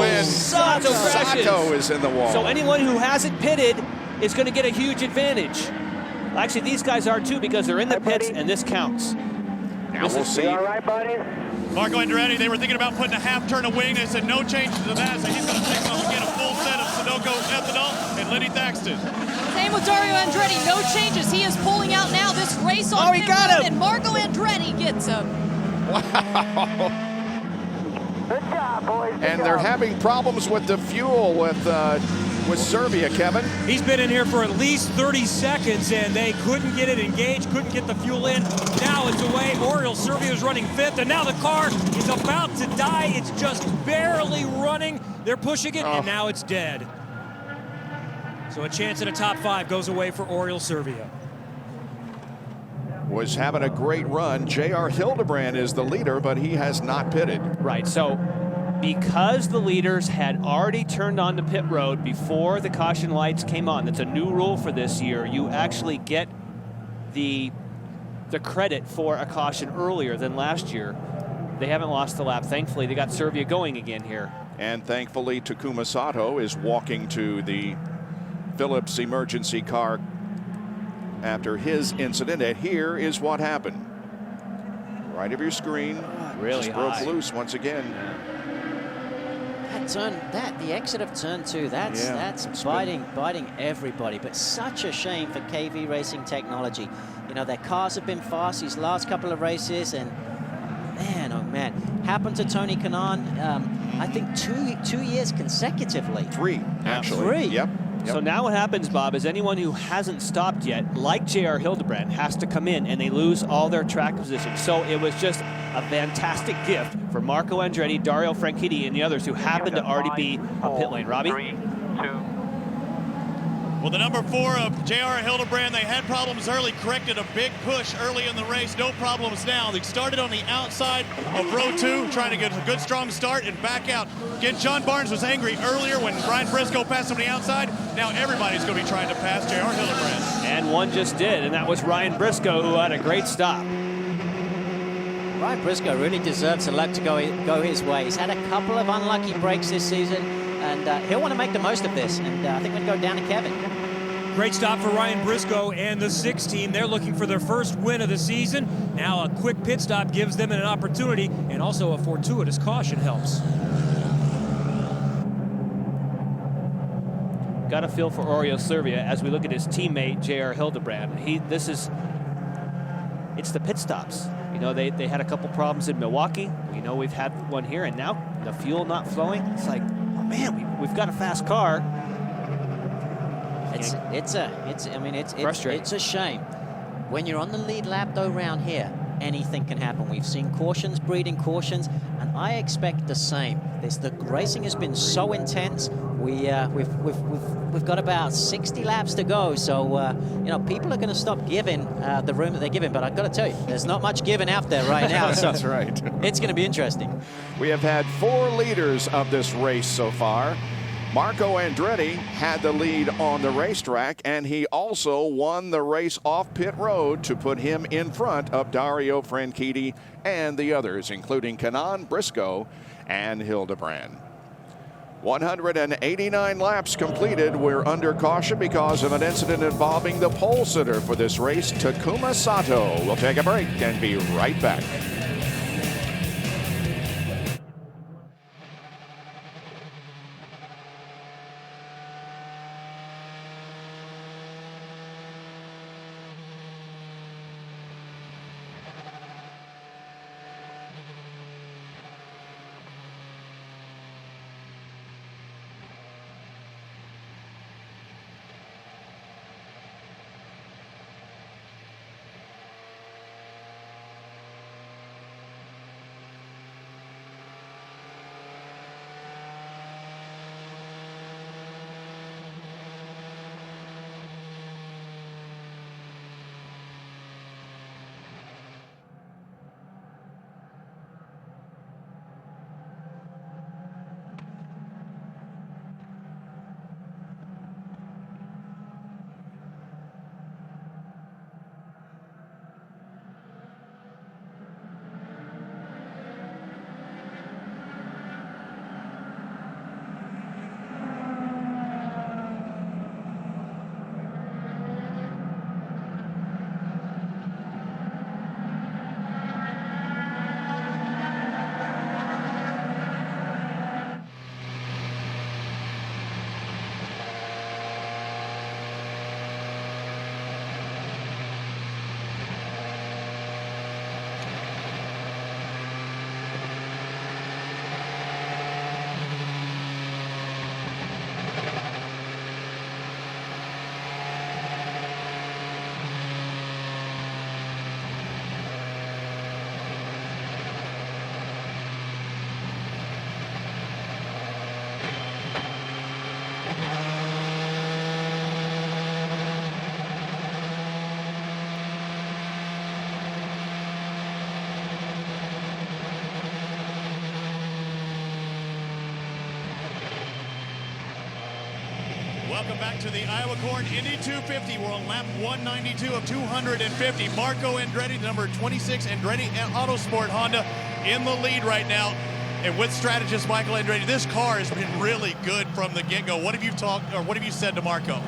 and Sato is in the wall. So anyone who hasn't pitted is going to get a huge advantage. Actually, these guys are too, because they're in the pits, and this counts. Now we'll see. All right, buddy? Marco Andretti, they were thinking about putting a half turn of wing. They said no changes to that, so he's going to take off again a full set of Sunoco ethanol and Lenny Thaxton. Same with Dario Andretti, no changes. He is pulling out now this race on pit road, and Marco Andretti gets him. Wow. Good job, boys. And they're having problems with the fuel with Serbia, Kevin. He's been in here for at least 30 seconds, and they couldn't get it engaged, couldn't get the fuel in. Now it's away. Oriol Serbia is running fifth, and now the car is about to die. It's just barely running. They're pushing it, and now it's dead. So a chance at a top 5 goes away for Oriol Serbia. Was having a great run. J.R. Hildebrand is the leader, but he has not pitted. Right, so because the leaders had already turned on the pit road before the caution lights came on, that's a new rule for this year, you actually get the credit for a caution earlier than last year. They haven't lost the lap. Thankfully, they got Serbia going again here. And thankfully, Takuma Sato is walking to the Phillips emergency car after his incident. And here is what happened. Right of your screen. Really just broke high. Loose once again. The exit of turn 2, that's biting everybody. But such a shame for KV Racing Technology. You know, their cars have been fast these last couple of races, and man, oh man, happened to Tony Kanaan. I think two years consecutively. 3, actually. 3. Yep. So now what happens, Bob, is anyone who hasn't stopped yet, like J.R. Hildebrand, has to come in, and they lose all their track position. So it was just a fantastic gift for Marco Andretti, Dario Franchitti, and the others who happened to already be on pit lane. Robbie? 3, 2. Well, the number 4 of J.R. Hildebrand, they had problems early, corrected a big push early in the race. No problems now. They started on the outside of row 2, trying to get a good, strong start and back out. Again, John Barnes was angry earlier when Ryan Briscoe passed him on the outside. Now everybody's going to be trying to pass J.R. Hildebrand. And one just did, and that was Ryan Briscoe, who had a great stop. Ryan Briscoe really deserves the luck to go his way. He's had a couple of unlucky breaks this season, and he'll want to make the most of this. And I think we're going to go down to Kevin. Great stop for Ryan Briscoe and the 6 team. They're looking for their first win of the season. Now a quick pit stop gives them an opportunity, and also a fortuitous caution helps. Got a feel for Oreo Servia as we look at his teammate, J.R. Hildebrand. It's the pit stops. You know, they had a couple problems in Milwaukee. We know we've had one here, and now the fuel not flowing. It's like, oh man, we've got a fast car. It's a shame. When you're on the lead lap though round here, anything can happen. We've seen cautions breeding cautions, and I expect the same. The racing has been so intense. We've got about 60 laps to go, so you know, people are going to stop giving the room that they're giving. But I've got to tell you, there's not much giving out there right now. So that's right. It's going to be interesting. We have had 4 leaders of this race so far. Marco Andretti had the lead on the racetrack, and he also won the race off pit road to put him in front of Dario Franchitti and the others, including Canal, Briscoe, and Hildebrand. 189 laps completed. We're under caution because of an incident involving the pole sitter for this race, Takuma Sato. We'll take a break and be right back. Welcome back to the Iowa Corn Indy 250. We're on lap 192 of 250. Marco Andretti, number 26, Andretti Autosport Honda in the lead right now. And with strategist Michael Andretti, this car has been really good from the get-go. What have you said to Marco?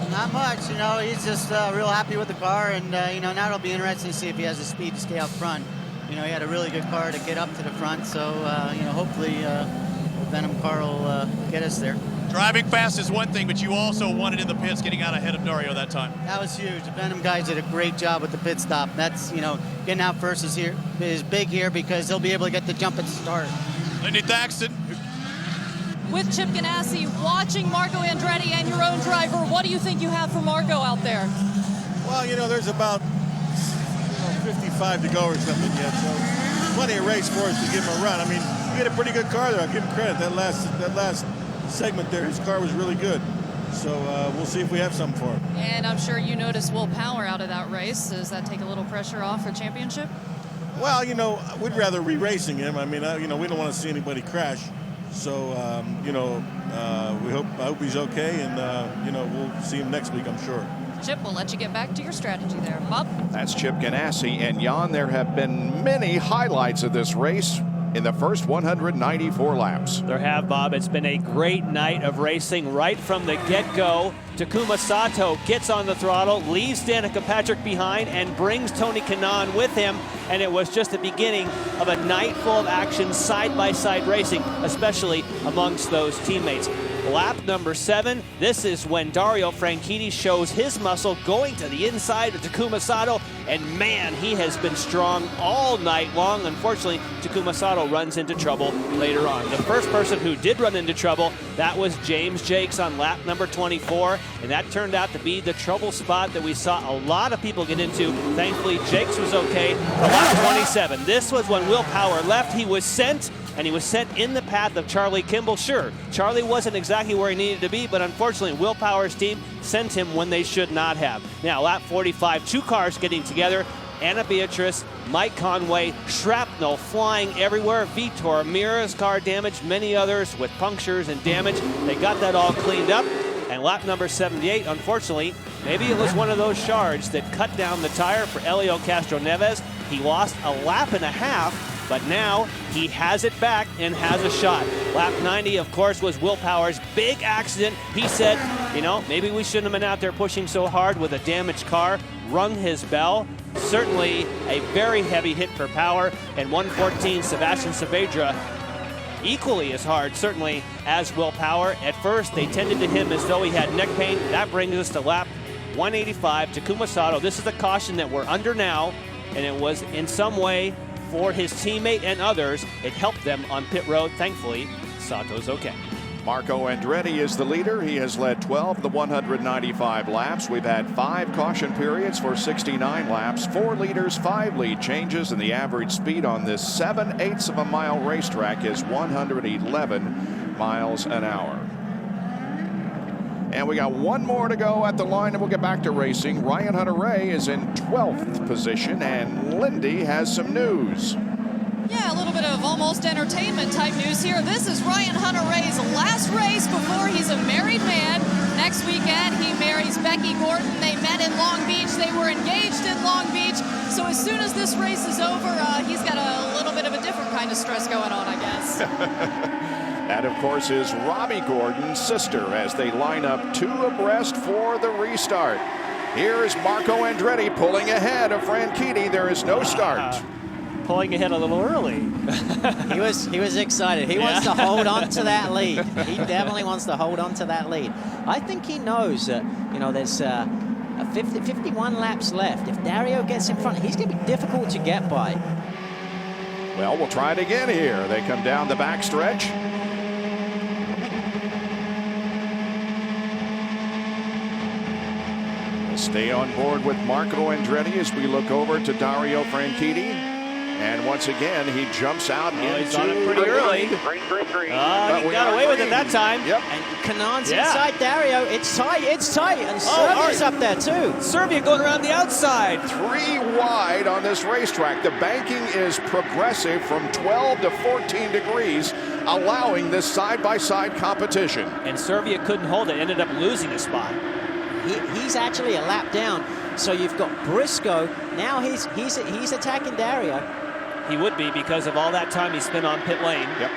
Not much, you know. He's just real happy with the car, and you know, now it'll be interesting to see if he has the speed to stay out front. You know, he had a really good car to get up to the front, so you know, hopefully the Venom car will get us there. Driving fast is one thing, but you also won it in the pits, getting out ahead of Dario that time. That was huge. The Venom guys did a great job with the pit stop. That's, you know, getting out first is big here because they'll be able to get the jump at the start. Lindy Thaxton. With Chip Ganassi watching Marco Andretti and your own driver, what do you think you have for Marco out there? Well, you know, there's about 55 to go or something yet, so plenty of race for us to give him a run. I mean, he had a pretty good car there. I'll give him credit. That last segment there, his car was really good. So we'll see if we have something for him. And I'm sure you noticed Will Power out of that race. Does that take a little pressure off for championship? Well, you know, we'd rather re-racing him. I mean, you know, we don't want to see anybody crash. So, you know, I hope he's okay, and, you know, we'll see him next week, I'm sure. Chip, we'll let you get back to your strategy there. Bob? That's Chip Ganassi. And Jan, there have been many highlights of this race. in the first 194 laps. There have, Bob. It's been a great night of racing right from the get-go. Takuma Sato gets on the throttle, leaves Danica Patrick behind, and brings Tony Kanaan with him. And it was just the beginning of a night full of action, side-by-side racing, especially amongst those teammates. Lap number 7, this is when Dario Franchitti shows his muscle going to the inside of Takuma Sato, and man, he has been strong all night long. Unfortunately, Takuma Sato runs into trouble later on. The first person who did run into trouble, that was James Jakes on lap number 24, and that turned out to be the trouble spot that we saw a lot of people get into. Thankfully, Jakes was okay for lap 27. This was when Will Power left. He was sent, and he was sent in the path of Charlie Kimball. Sure, Charlie wasn't exactly where he needed to be, but unfortunately, Will Power's team sent him when they should not have. Now, lap 45, 2 cars getting together. Anna Beatrice, Mike Conway, shrapnel flying everywhere. Vitor Mira's car damaged, many others with punctures and damage. They got that all cleaned up. And lap number 78, unfortunately, maybe it was one of those shards that cut down the tire for Helio Castroneves. He lost a lap and a half, but now he has it back and has a shot. Lap 90, of course, was Will Power's big accident. He said, you know, maybe we shouldn't have been out there pushing so hard with a damaged car. Rung his bell. Certainly a very heavy hit for Power. And 114, Sebastian Saavedra, equally as hard, certainly, as Will Power. At first, they tended to him as though he had neck pain. That brings us to lap 185, Takuma Sato. This is the caution that we're under now, and it was in some way for his teammate and others. It helped them on pit road. Thankfully, Sato's okay. Marco Andretti is the leader. He has led 12 of the 195 laps. We've had 5 caution periods for 69 laps, 4 leaders, 5 lead changes, and the average speed on this 7/8 of a mile racetrack is 111 miles an hour. And we got one more to go at the line, and we'll get back to racing. Ryan Hunter-Reay is in 12th position, and Lindy has some news. Yeah, a little bit of almost entertainment type news here. This is Ryan Hunter-Reay's last race before he's a married man. Next weekend, he marries Becky Gordon. They met in Long Beach. They were engaged in Long Beach. So as soon as this race is over, he's got a little bit of a different kind of stress going on, I guess. That, of course, is Robbie Gordon's sister as they line up 2 abreast for the restart. Here is Marco Andretti pulling ahead of Franchitti. There is no start. Pulling ahead a little early. He was excited. He wants to hold on to that lead. He definitely wants to hold on to that lead. I think he knows that, you know, there's 51 laps left. If Dario gets in front, he's going to be difficult to get by. Well, we'll try it again here. They come down the back stretch. We'll stay on board with Marco Andretti as we look over to Dario Franchitti. And once again, he jumps out into he's on it pretty early. He got away with it that time. Yep. And Kanaan's inside Dario. It's tight. It's tight. And Servia's up there too. Servia going around the outside. 3 wide on this racetrack. The banking is progressive from 12 to 14 degrees, allowing this side-by-side competition. And Servia couldn't hold it. Ended up losing a spot. He's actually a lap down. So you've got Briscoe. Now he's attacking Dario. He would be because of all that time he spent on pit lane. Yep.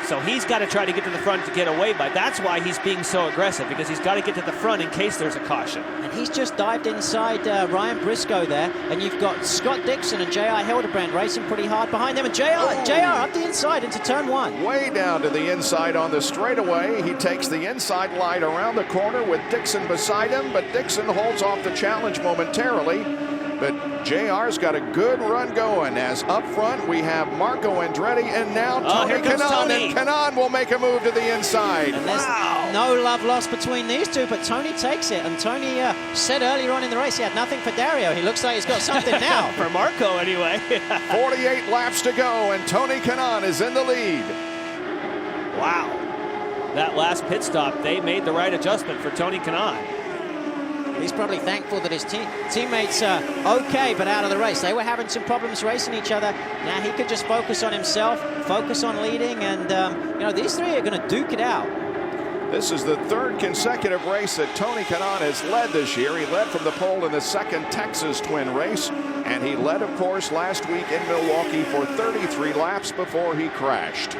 So he's got to try to get to the front to get away, but that's why he's being so aggressive, because he's got to get to the front in case there's a caution. And he's just dived inside Ryan Briscoe there, and you've got Scott Dixon and J.R. Hildebrand racing pretty hard behind them, and JR up the inside into turn 1. Way down to the inside on the straightaway. He takes the inside line around the corner with Dixon beside him, but Dixon holds off the challenge momentarily. But JR's got a good run going, as up front we have Marco Andretti and now Tony Kanaan. And Kanaan will make a move to the inside. And there's no love lost between these two, but Tony takes it. And Tony said earlier on in the race he had nothing for Dario. He looks like he's got something now. For Marco, anyway. 48 laps to go, and Tony Kanaan is in the lead. Wow. That last pit stop, they made the right adjustment for Tony Kanaan. He's probably thankful that his teammates are okay, but out of the race. They were having some problems racing each other. Now he could just focus on himself, focus on leading, and you know, these 3 are going to duke it out. This is the 3rd consecutive race that Tony Kanaan has led this year. He led from the pole in the 2nd Texas Twin race. And he led, of course, last week in Milwaukee for 33 laps before he crashed.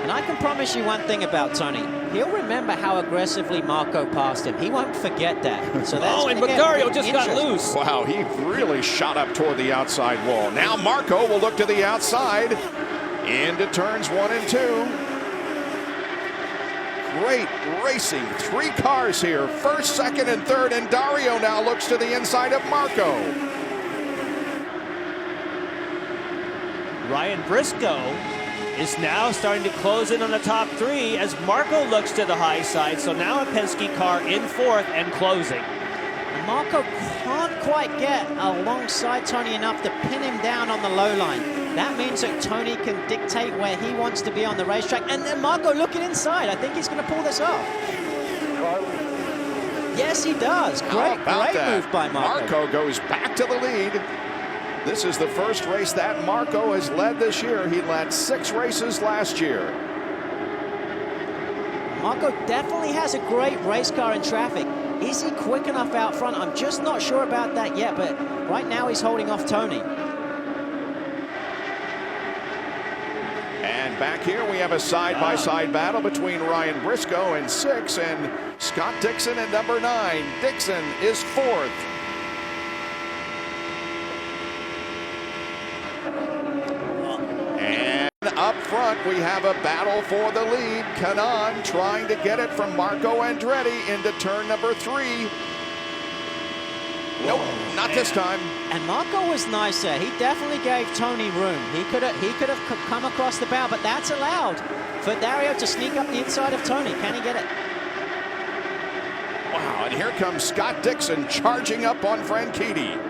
And I can promise you one thing about Tony. He'll remember how aggressively Marco passed him. He won't forget that. So that's and Macario just got loose. Wow, he really shot up toward the outside wall. Now Marco will look to the outside into turns 1 and 2. Great racing. 3 cars here. First, second, and third. And Dario now looks to the inside of Marco. Ryan Briscoe is now starting to close in on the top 3 as Marco looks to the high side. So now a Penske car in 4th and closing. And Marco can't quite get alongside Tony enough to pin him down on the low line. That means that Tony can dictate where he wants to be on the racetrack. And then Marco looking inside. I think he's going to pull this off. Yes, he does. Great move by Marco. Marco goes back to the lead. This is the first race that Marco has led this year. He led 6 races last year. Marco definitely has a great race car in traffic. Is he quick enough out front? I'm just not sure about that yet, but right now he's holding off Tony. And back here we have a side-by-side battle between Ryan Briscoe in 6 and Scott Dixon in number 9. Dixon is 4th. Up front, we have a battle for the lead. Canaan trying to get it from Marco Andretti into turn number 3. Nope, not this time. And Marco was nicer. He definitely gave Tony room. He could have come across the bow, but that's allowed for Dario to sneak up the inside of Tony. Can he get it? Wow, and here comes Scott Dixon charging up on Franchitti.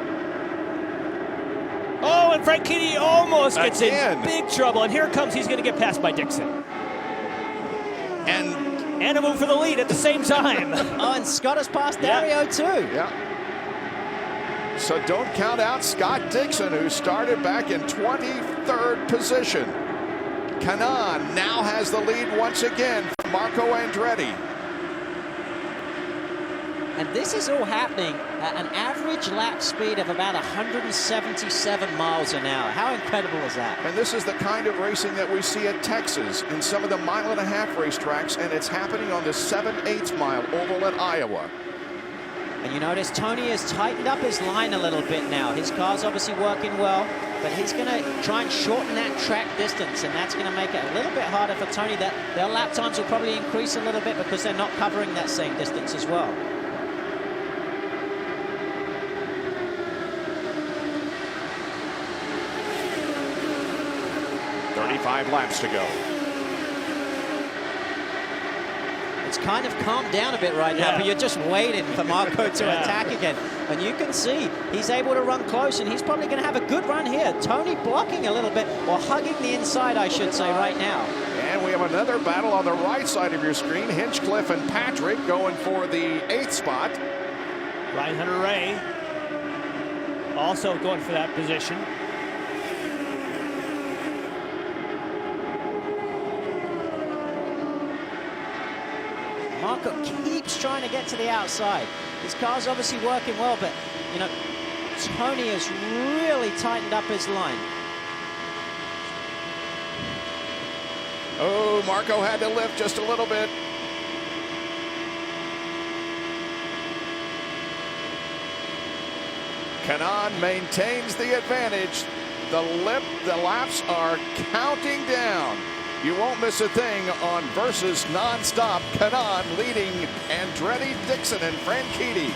Oh, and Franchitti almost gets in big trouble. And here it comes. He's going to get passed by Dixon. And a move for the lead at the same time. Oh, and Scott has passed Dario too. Yeah. So don't count out Scott Dixon, who started back in 23rd position. Canaan now has the lead once again from Marco Andretti. And this is all happening at an average lap speed of about 177 miles an hour. How incredible is that? And this is the kind of racing that we see at Texas in some of the mile-and-a-half racetracks, and it's happening on the 7/8 mile oval at Iowa. And you notice Tony has tightened up his line a little bit now. His car's obviously working well, but he's going to try and shorten that track distance, and that's going to make it a little bit harder for Tony. Their lap times will probably increase a little bit because they're not covering that same distance as well. 35 laps to go. It's kind of calmed down a bit right now, but you're just waiting for Marco to attack again. And you can see he's able to run close, and he's probably going to have a good run here. Tony blocking a little bit, or hugging the inside, I should say, right now. And we have another battle on the right side of your screen. Hinchcliffe and Patrick going for the 8th spot. Ryan Hunter-Ray also going for that position. Marco keeps trying to get to the outside. His car's obviously working well, but, you know, Tony has really tightened up his line. Oh, Marco had to lift just a little bit. Canaan maintains the advantage. The laps are counting down. You won't miss a thing on Versus Nonstop. Canaan leading Andretti, Dixon, and Franchitti.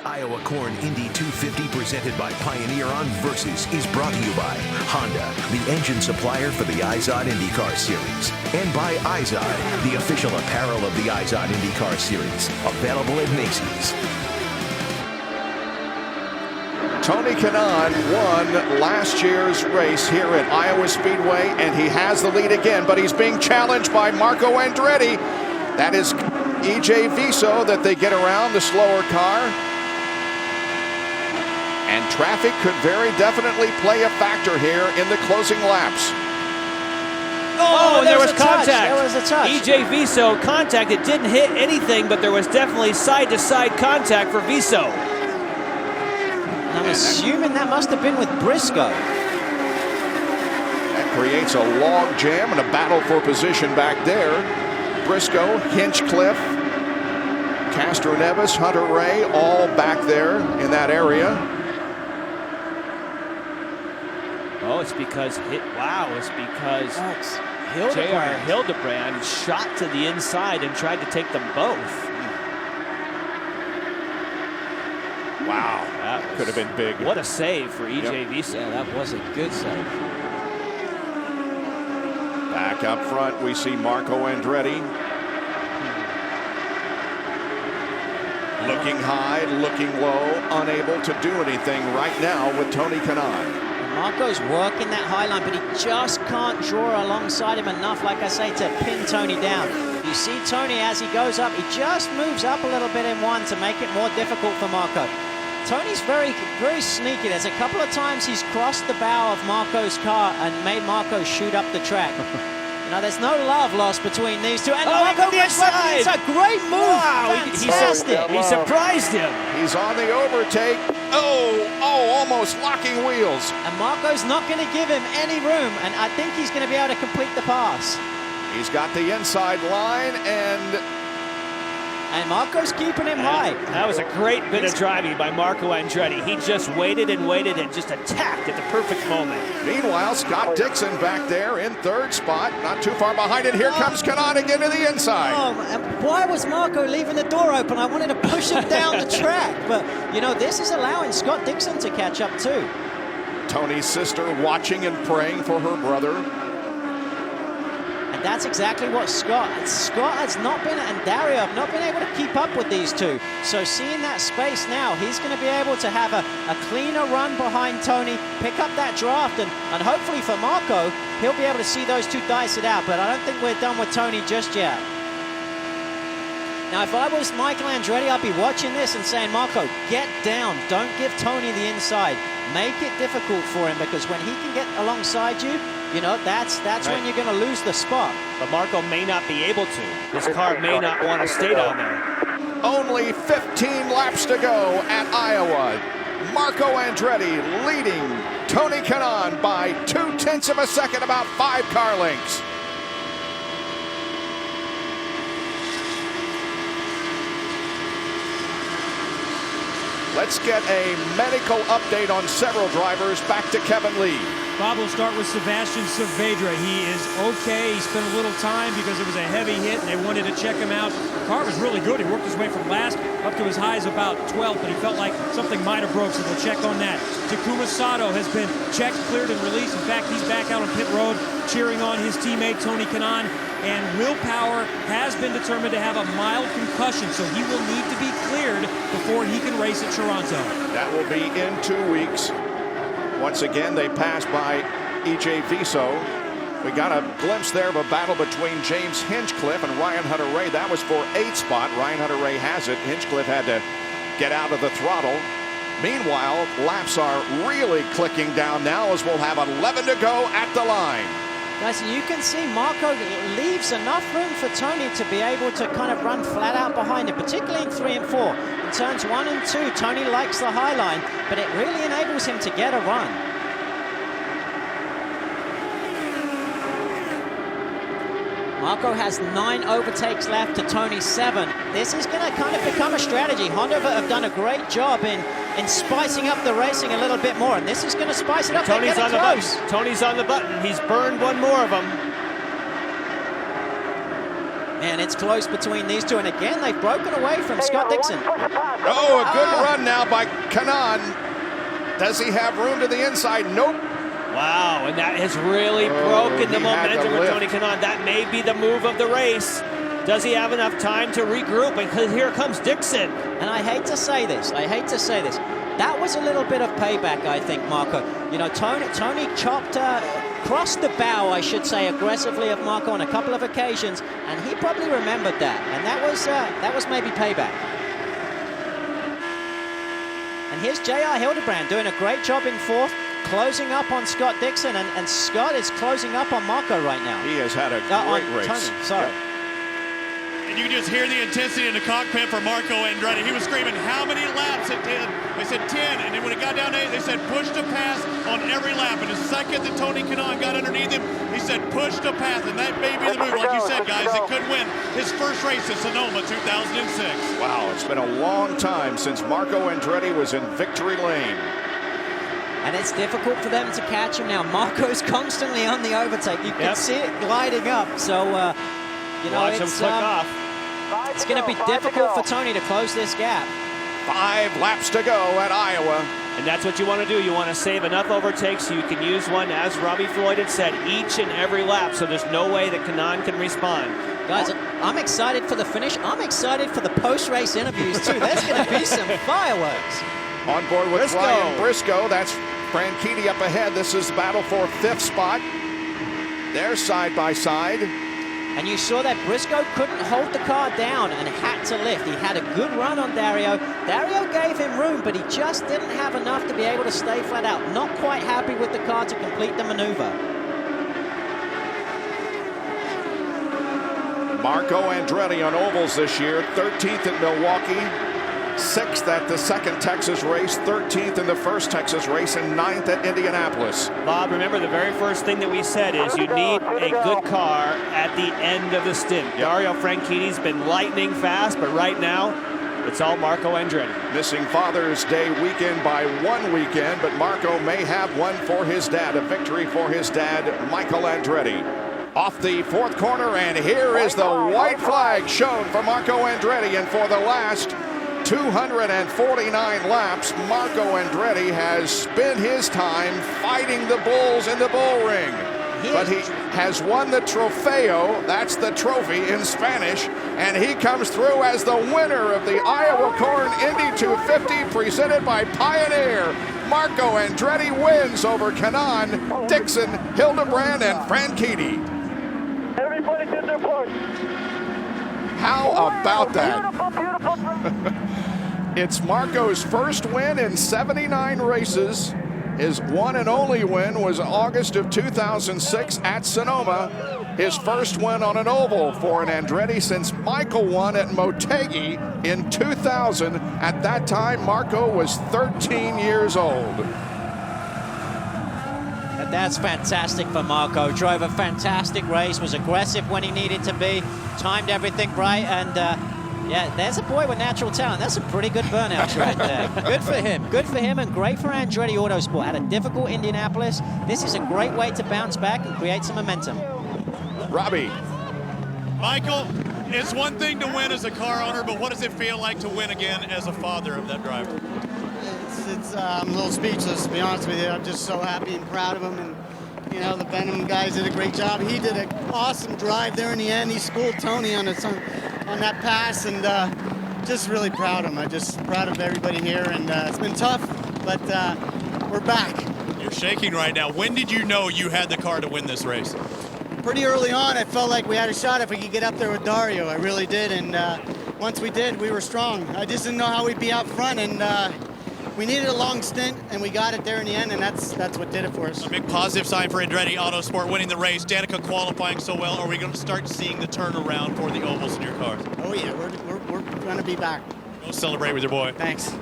The Iowa Corn Indy 250 presented by Pioneer on Versus is brought to you by Honda, the engine supplier for the IZOD IndyCar Series, and by IZOD, the official apparel of the IZOD IndyCar Series, available at Macy's. Tony Kanaan won last year's race here at Iowa Speedway, and he has the lead again, but he's being challenged by Marco Andretti. That is EJ Viso that they get around, the slower car. And traffic could very definitely play a factor here in the closing laps. Oh, there was contact. There was a touch. EJ Viso contact. It didn't hit anything, but there was definitely side-to-side contact for Viso. I'm assuming that must have been with Briscoe. That creates a log jam and a battle for position back there. Briscoe, Hinchcliffe, Castro Nevis, Hunter Ray, all back there in that area. Oh, it's because Hildebrand. J.R. Hildebrand shot to the inside and tried to take them both. Wow, that could have been big. What a save for EJ Viso. Yeah, that was a good save. Back up front, we see Marco Andretti. Looking high, looking low, unable to do anything right now with Tony Kanaan. Marco's working that high line, but he just can't draw alongside him enough, like I say, to pin Tony down. You see Tony as he goes up, he just moves up a little bit in one to make it more difficult for Marco. Tony's very, very sneaky. There's a couple of times he's crossed the bow of Marco's car and made Marco shoot up the track. Now, there's no love lost between these two. And Marco gets right. It's a great move. Wow, fantastic. He surprised him. He's on the overtake. Oh, almost locking wheels. And Marco's not going to give him any room, and I think he's going to be able to complete the pass. He's got the inside line, and Marco's keeping him high. That was a great bit of driving by Marco Andretti. He just waited and waited and just attacked at the perfect moment. Meanwhile, Scott Dixon back there in third spot, not too far behind it. Here comes Kanaan again to the inside. Oh, and why was Marco leaving the door open? I wanted to push him down the track, but you know, this is allowing Scott Dixon to catch up too. Tony's sister watching and praying for her brother. And that's exactly what Scott has not been, and Dario have not been able to keep up with these two. So seeing that space now, he's going to be able to have a cleaner run behind Tony, pick up that draft, and hopefully for Marco, he'll be able to see those two dice it out. But I don't think we're done with Tony just yet. Now, if I was Michael Andretti, I'd be watching this and saying, Marco, get down. Don't give Tony the inside. Make it difficult for him, because when he can get alongside you, you know, that's right. When you're going to lose the spot. But Marco may not be able to. His car may not want to stay down there. Only 15 laps to go at Iowa. Marco Andretti leading Tony Kanaan by 0.2 of a second, about 5 car lengths. Let's get a medical update on several drivers. Back to Kevin Lee. Bob, will start with Sebastian Saavedra. He is okay. He spent a little time because it was a heavy hit and they wanted to check him out. The car was really good. He worked his way from last up to his highs about 12th, but he felt like something might have broke, so they'll check on that. Takuma Sato has been checked, cleared, and released. In fact, he's back out on pit road cheering on his teammate Tony Kanaan. And Will Power has been determined to have a mild concussion, so he will need to be cleared before he can race at Toronto. That will be in 2 weeks. Once again, they passed by EJ Viso. We got a glimpse there of a battle between James Hinchcliffe and Ryan Hunter-Reay. That was for 8th spot. Ryan Hunter-Reay has it. Hinchcliffe had to get out of the throttle. Meanwhile, laps are really clicking down now as we'll have 11 to go at the line. Guys, you can see Marco leaves enough room for Tony to be able to kind of run flat out behind him, particularly in 3 and 4. In turns 1 and 2, Tony likes the high line, but it really enables him to get a run. Marco has 9 overtakes left to Tony's 7. This is going to kind of become a strategy. Honda have done a great job in spicing up the racing a little bit more, and this is going to spice it up. Tony's on the button. Tony's on the button. He's burned one more of them. Man, it's close between these two, and again, they've broken away from Scott Dixon. Oh, a good run now by Canaan. Does he have room to the inside? Nope. Wow, and that has really broken the momentum for Tony Kanaan. That may be the move of the race. Does he have enough time to regroup? Because here comes Dixon. And I hate to say this. That was a little bit of payback, I think, Marco. You know, Tony chopped, crossed the bow, I should say, aggressively of Marco on a couple of occasions, and he probably remembered that. And that was maybe payback. And here's J.R. Hildebrand doing a great job in fourth, closing up on Scott Dixon, and Scott is closing up on Marco right now. He has had a great race. Tony, sorry. Yep. And you can just hear the intensity in the cockpit for Marco Andretti. He was screaming, how many laps at 10? They said 10, and then when it got down to 8, they said push to pass on every lap. And the second that Tony Kanaan got underneath him, he said push to pass, and that may be the move. Like you said, guys, it could win his first race in Sonoma 2006. Wow, it's been a long time since Marco Andretti was in victory lane. And it's difficult for them to catch him now. Marco's constantly on the overtake. You can see it gliding up. So, you know, watch him flick off. It's going to be difficult for Tony to close this gap. 5 laps to go at Iowa. And that's what you want to do. You want to save enough overtakes so you can use one, as Robbie Floyd had said, each and every lap, so there's no way that Kanaan can respond. Guys, I'm excited for the finish. I'm excited for the post-race interviews, too. There's going to be some fireworks. On board with Ryan Briscoe. That's Franchitti up ahead. This is the battle for 5th spot. They're side by side. And you saw that Briscoe couldn't hold the car down and had to lift. He had a good run on Dario. Dario gave him room, but he just didn't have enough to be able to stay flat out. Not quite happy with the car to complete the maneuver. Marco Andretti on ovals this year, 13th at Milwaukee, 6th at the second Texas race, 13th in the first Texas race, and 9th at Indianapolis. Bob, remember the very first thing that we said is you need a good car at the end of the stint. Yep. Dario Franchitti's been lightning fast, but right now, it's all Marco Andretti. Missing Father's Day weekend by 1 weekend, but Marco may have one for his dad, a victory for his dad, Michael Andretti. Off the 4th corner, and here is the white flag shown for Marco Andretti, and for the last 249 laps, Marco Andretti has spent his time fighting the bulls in the bull ring. But he has won the trofeo, that's the trophy in Spanish, and he comes through as the winner of the Iowa Corn Indy 250 presented by Pioneer. Marco Andretti wins over Kanaan, Dixon, Hildebrand, and Franchitti. Everybody did their part. How about that? Beautiful, beautiful. It's Marco's first win in 79 races. His one and only win was August of 2006 at Sonoma. His first win on an oval for an Andretti since Michael won at Motegi in 2000. At that time, Marco was 13 years old. That's fantastic for Marco. Drove a fantastic race, was aggressive when he needed to be, timed everything right, and yeah, there's a boy with natural talent. That's some pretty good burnouts right there. Good for him. Good for him, and great for Andretti Autosport. Had a difficult Indianapolis. This is a great way to bounce back and create some momentum. Robbie. Michael, it's one thing to win as a car owner, but what does it feel like to win again as a father of that driver? I'm a little speechless, to be honest with you. I'm just so happy and proud of him. And, you know, the Benham guys did a great job. He did an awesome drive there in the end. He schooled Tony on that pass, and just really proud of him. I'm just proud of everybody here, and it's been tough, but we're back. You're shaking right now. When did you know you had the car to win this race? Pretty early on, I felt like we had a shot if we could get up there with Dario. I really did, and once we did, we were strong. I just didn't know how we'd be out front, and we needed a long stint, and we got it there in the end, and that's what did it for us. A big positive sign for Andretti Autosport winning the race. Danica qualifying so well. Are we going to start seeing the turnaround for the ovals in your cars? Oh yeah, we're going to be back. Go celebrate with your boy. Thanks.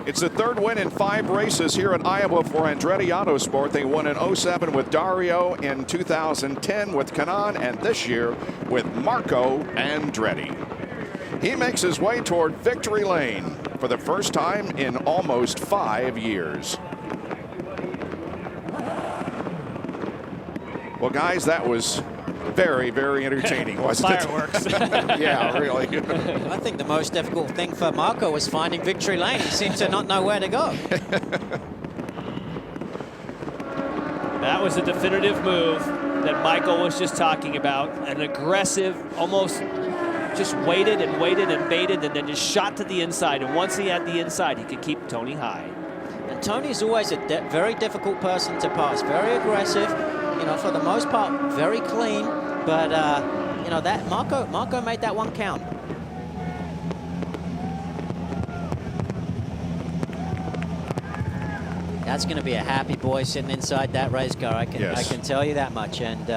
It's the third win in 5 races here at Iowa for Andretti Autosport. They won in 07 with Dario, in 2010 with Kanaan, and this year with Marco Andretti. He makes his way toward victory lane for the first time in almost 5 years. Well, guys, that was very, very entertaining, wasn't it? Fireworks. Yeah, really. I think the most difficult thing for Marco was finding victory lane. He seemed to not know where to go. That was a definitive move that Michael was just talking about. An aggressive, almost just waited and waited and baited and then just shot to the inside. And once he had the inside, he could keep Tony high. And Tony's always a very difficult person to pass. Very aggressive, you know, for the most part, very clean. But, you know, that Marco made that one count. That's going to be a happy boy sitting inside that race car. I can tell you that much. And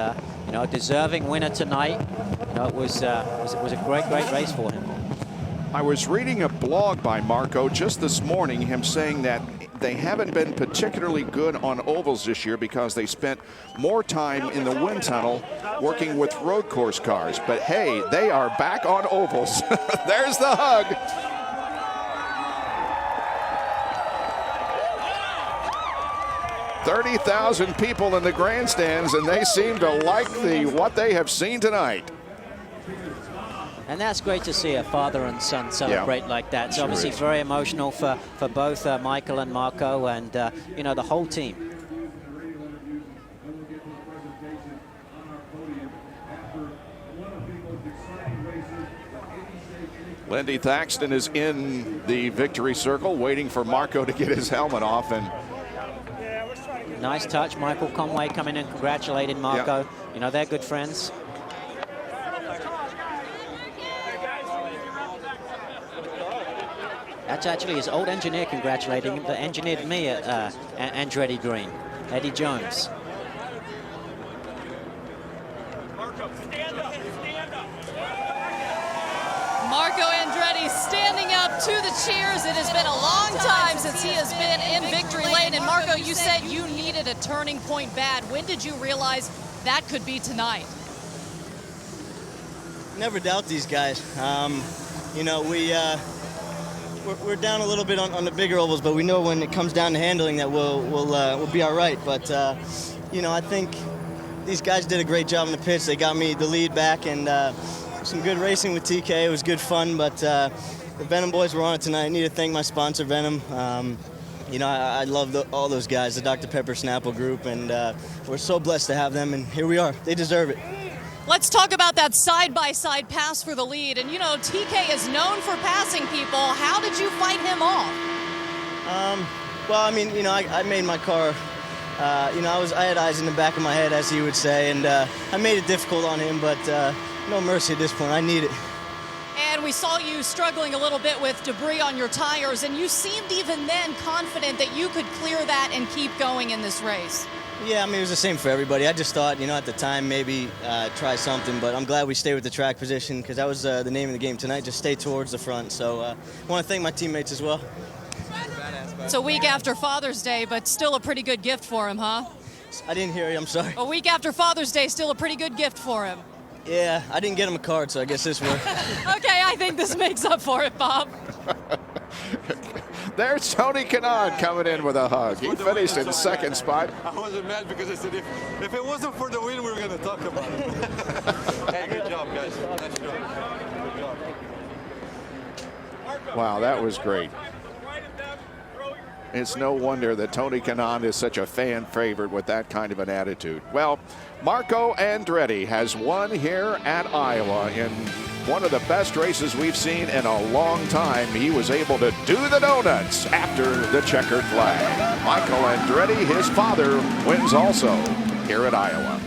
you know, a deserving winner tonight. You know, it was a great race for him. I was reading a blog by Marco just this morning, him saying that they haven't been particularly good on ovals this year because they spent more time in the wind tunnel working with road course cars. But hey, they are back on ovals. There's the hug. $30,000 people in the grandstands, and they seem to like what they have seen tonight. And that's great to see a father and son celebrate like that. It's obviously very emotional for both Michael and Marco, and you know, the whole team. Lindy Thaxton is in the victory circle, waiting for Marco to get his helmet off. And nice touch. Michael Conway coming in congratulating Marco. Yep. You know, they're good friends. That's actually his old engineer congratulating him that engineered me at Andretti Green, Eddie Jones. Marco Andretti standing up to the cheers. It has been a long time since he has been in victory lane. And Marco, you said you needed a turning point bad. When did you realize that could be tonight? Never doubt these guys. You know, we're down a little bit on the bigger ovals, but we know when it comes down to handling that we'll be all right. But you know, I think these guys did a great job in the pits. They got me the lead back, and some good racing with TK. It was good fun, but the Venom boys were on it tonight. I need to thank my sponsor, Venom. You know, I love all those guys, the Dr. Pepper Snapple group, and we're so blessed to have them, and here we are. They deserve it. Let's talk about that side-by-side pass for the lead. And, you know, TK is known for passing people. How did you fight him off? Well, I mean, you know, I made my car, you know, I had eyes in the back of my head, as he would say, and I made it difficult on him, but no mercy at this point. I need it. And we saw you struggling a little bit with debris on your tires, and you seemed even then confident that you could clear that and keep going in this race. Yeah, I mean, it was the same for everybody. I just thought, you know, at the time, maybe try something, but I'm glad we stayed with the track position because that was the name of the game tonight, just stay towards the front. So I want to thank my teammates as well. It's a week after Father's Day, but still a pretty good gift for him, huh? I didn't hear you, I'm sorry. A week after Father's Day, still a pretty good gift for him. Yeah, I didn't get him a card, so I guess this worked. Okay, I think this makes up for it, Bob. There's Tony Kanaan coming in with a hug. He finished in second spot. I wasn't mad because I said if it wasn't for the win, we were going to talk about it. Hey, good job, guys. Nice job. Good job. Wow, that was great. It's no wonder that Tony Kanaan is such a fan favorite with that kind of an attitude. Well, Marco Andretti has won here at Iowa in one of the best races we've seen in a long time. He was able to do the donuts after the checkered flag. Michael Andretti, his father, wins also here at Iowa.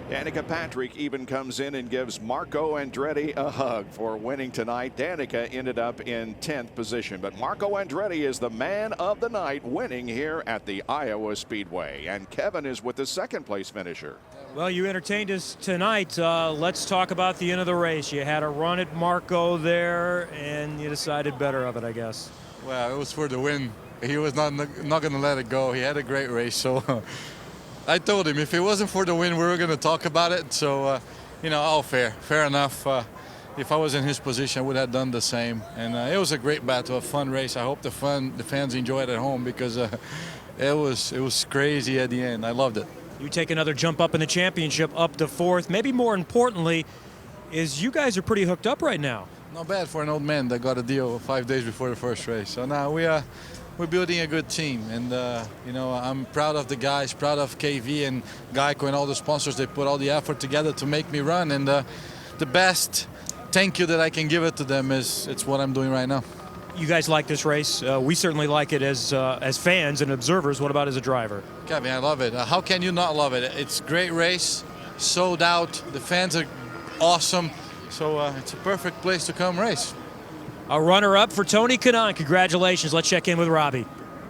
Danica Patrick even comes in and gives Marco Andretti a hug for winning tonight. Danica ended up in 10th position, but Marco Andretti is the man of the night, winning here at the Iowa Speedway. And Kevin is with the second place finisher. Well, you entertained us tonight. Let's talk about the end of the race. You had a run at Marco there, and you decided better of it, I guess. Well, it was for the win. He was not going to let it go. He had a great race, so I told him if it wasn't for the win, we were going to talk about it. So, you know, all fair enough. If I was in his position, I would have done the same. And it was a great battle, a fun race. I hope the fans enjoy it at home because it was crazy at the end. I loved it. You take another jump up in the championship, up to 4th. Maybe more importantly, is you guys are pretty hooked up right now. Not bad for an old man that got a deal 5 days before the first race. So now we're building a good team, and you know, I'm proud of the guys, proud of KV and Geico and all the sponsors. They put all the effort together to make me run, and the best thank you that I can give it to them is it's what I'm doing right now. You guys like this race. We certainly like it as fans and observers. What about as a driver? Kevin, I love it. How can you not love it? It's a great race, sold out. The fans are awesome, so it's a perfect place to come race. A runner-up for Tony Kanaan. Congratulations. Let's check in with Robbie.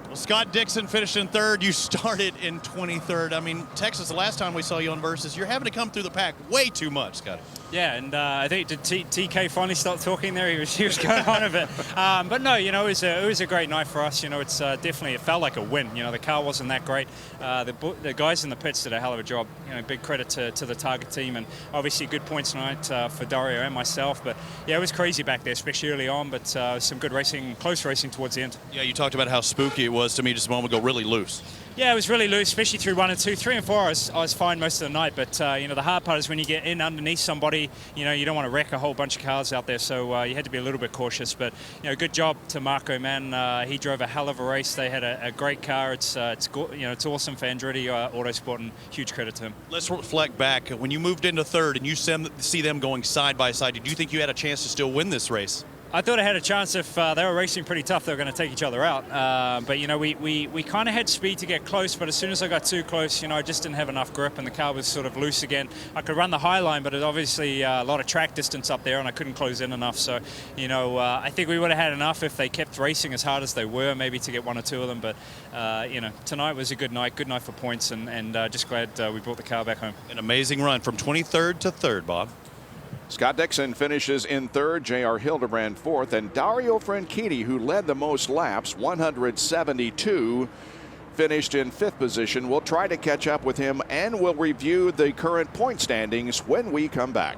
Well, Scott Dixon finished in 3rd. You started in 23rd. I mean, Texas, the last time we saw you on Versus, you're having to come through the pack way too much, Scott. Yeah, and I think did TK finally start talking there? He was going on a bit. But no, you know, it was a great night for us. You know, it's definitely, it felt like a win. You know, the car wasn't that great. The guys in the pits did a hell of a job. You know, big credit to the Target team, and obviously good points tonight for Dario and myself. But yeah, it was crazy back there, especially early on, but some good racing, close racing towards the end. Yeah, you talked about how spooky it was to me just a moment ago, really loose. Yeah, it was really loose, especially through 1 and 2. 3 and 4, I was fine most of the night. But you know, the hard part is when you get in underneath somebody. You know, you don't want to wreck a whole bunch of cars out there, so you had to be a little bit cautious. But you know, good job to Marco, man. He drove a hell of a race. They had a great car. It's you know, it's awesome for Andretti Autosport, and huge credit to him. Let's reflect back. When you moved into 3rd and you see them going side by side, did you think you had a chance to still win this race? I thought I had a chance. If they were racing pretty tough, they were going to take each other out. But, you know, we kind of had speed to get close, but as soon as I got too close, you know, I just didn't have enough grip, and the car was sort of loose again. I could run the high line, but it obviously a lot of track distance up there, and I couldn't close in enough. So, you know, I think we would have had enough if they kept racing as hard as they were, maybe to get 1 or 2 of them. But, you know, tonight was a good night for points, and just glad we brought the car back home. An amazing run from 23rd to 3rd, Bob. Scott Dixon finishes in 3rd, J.R. Hildebrand 4th, and Dario Franchitti, who led the most laps, 172, finished in 5th position. We'll try to catch up with him, and we'll review the current point standings when we come back.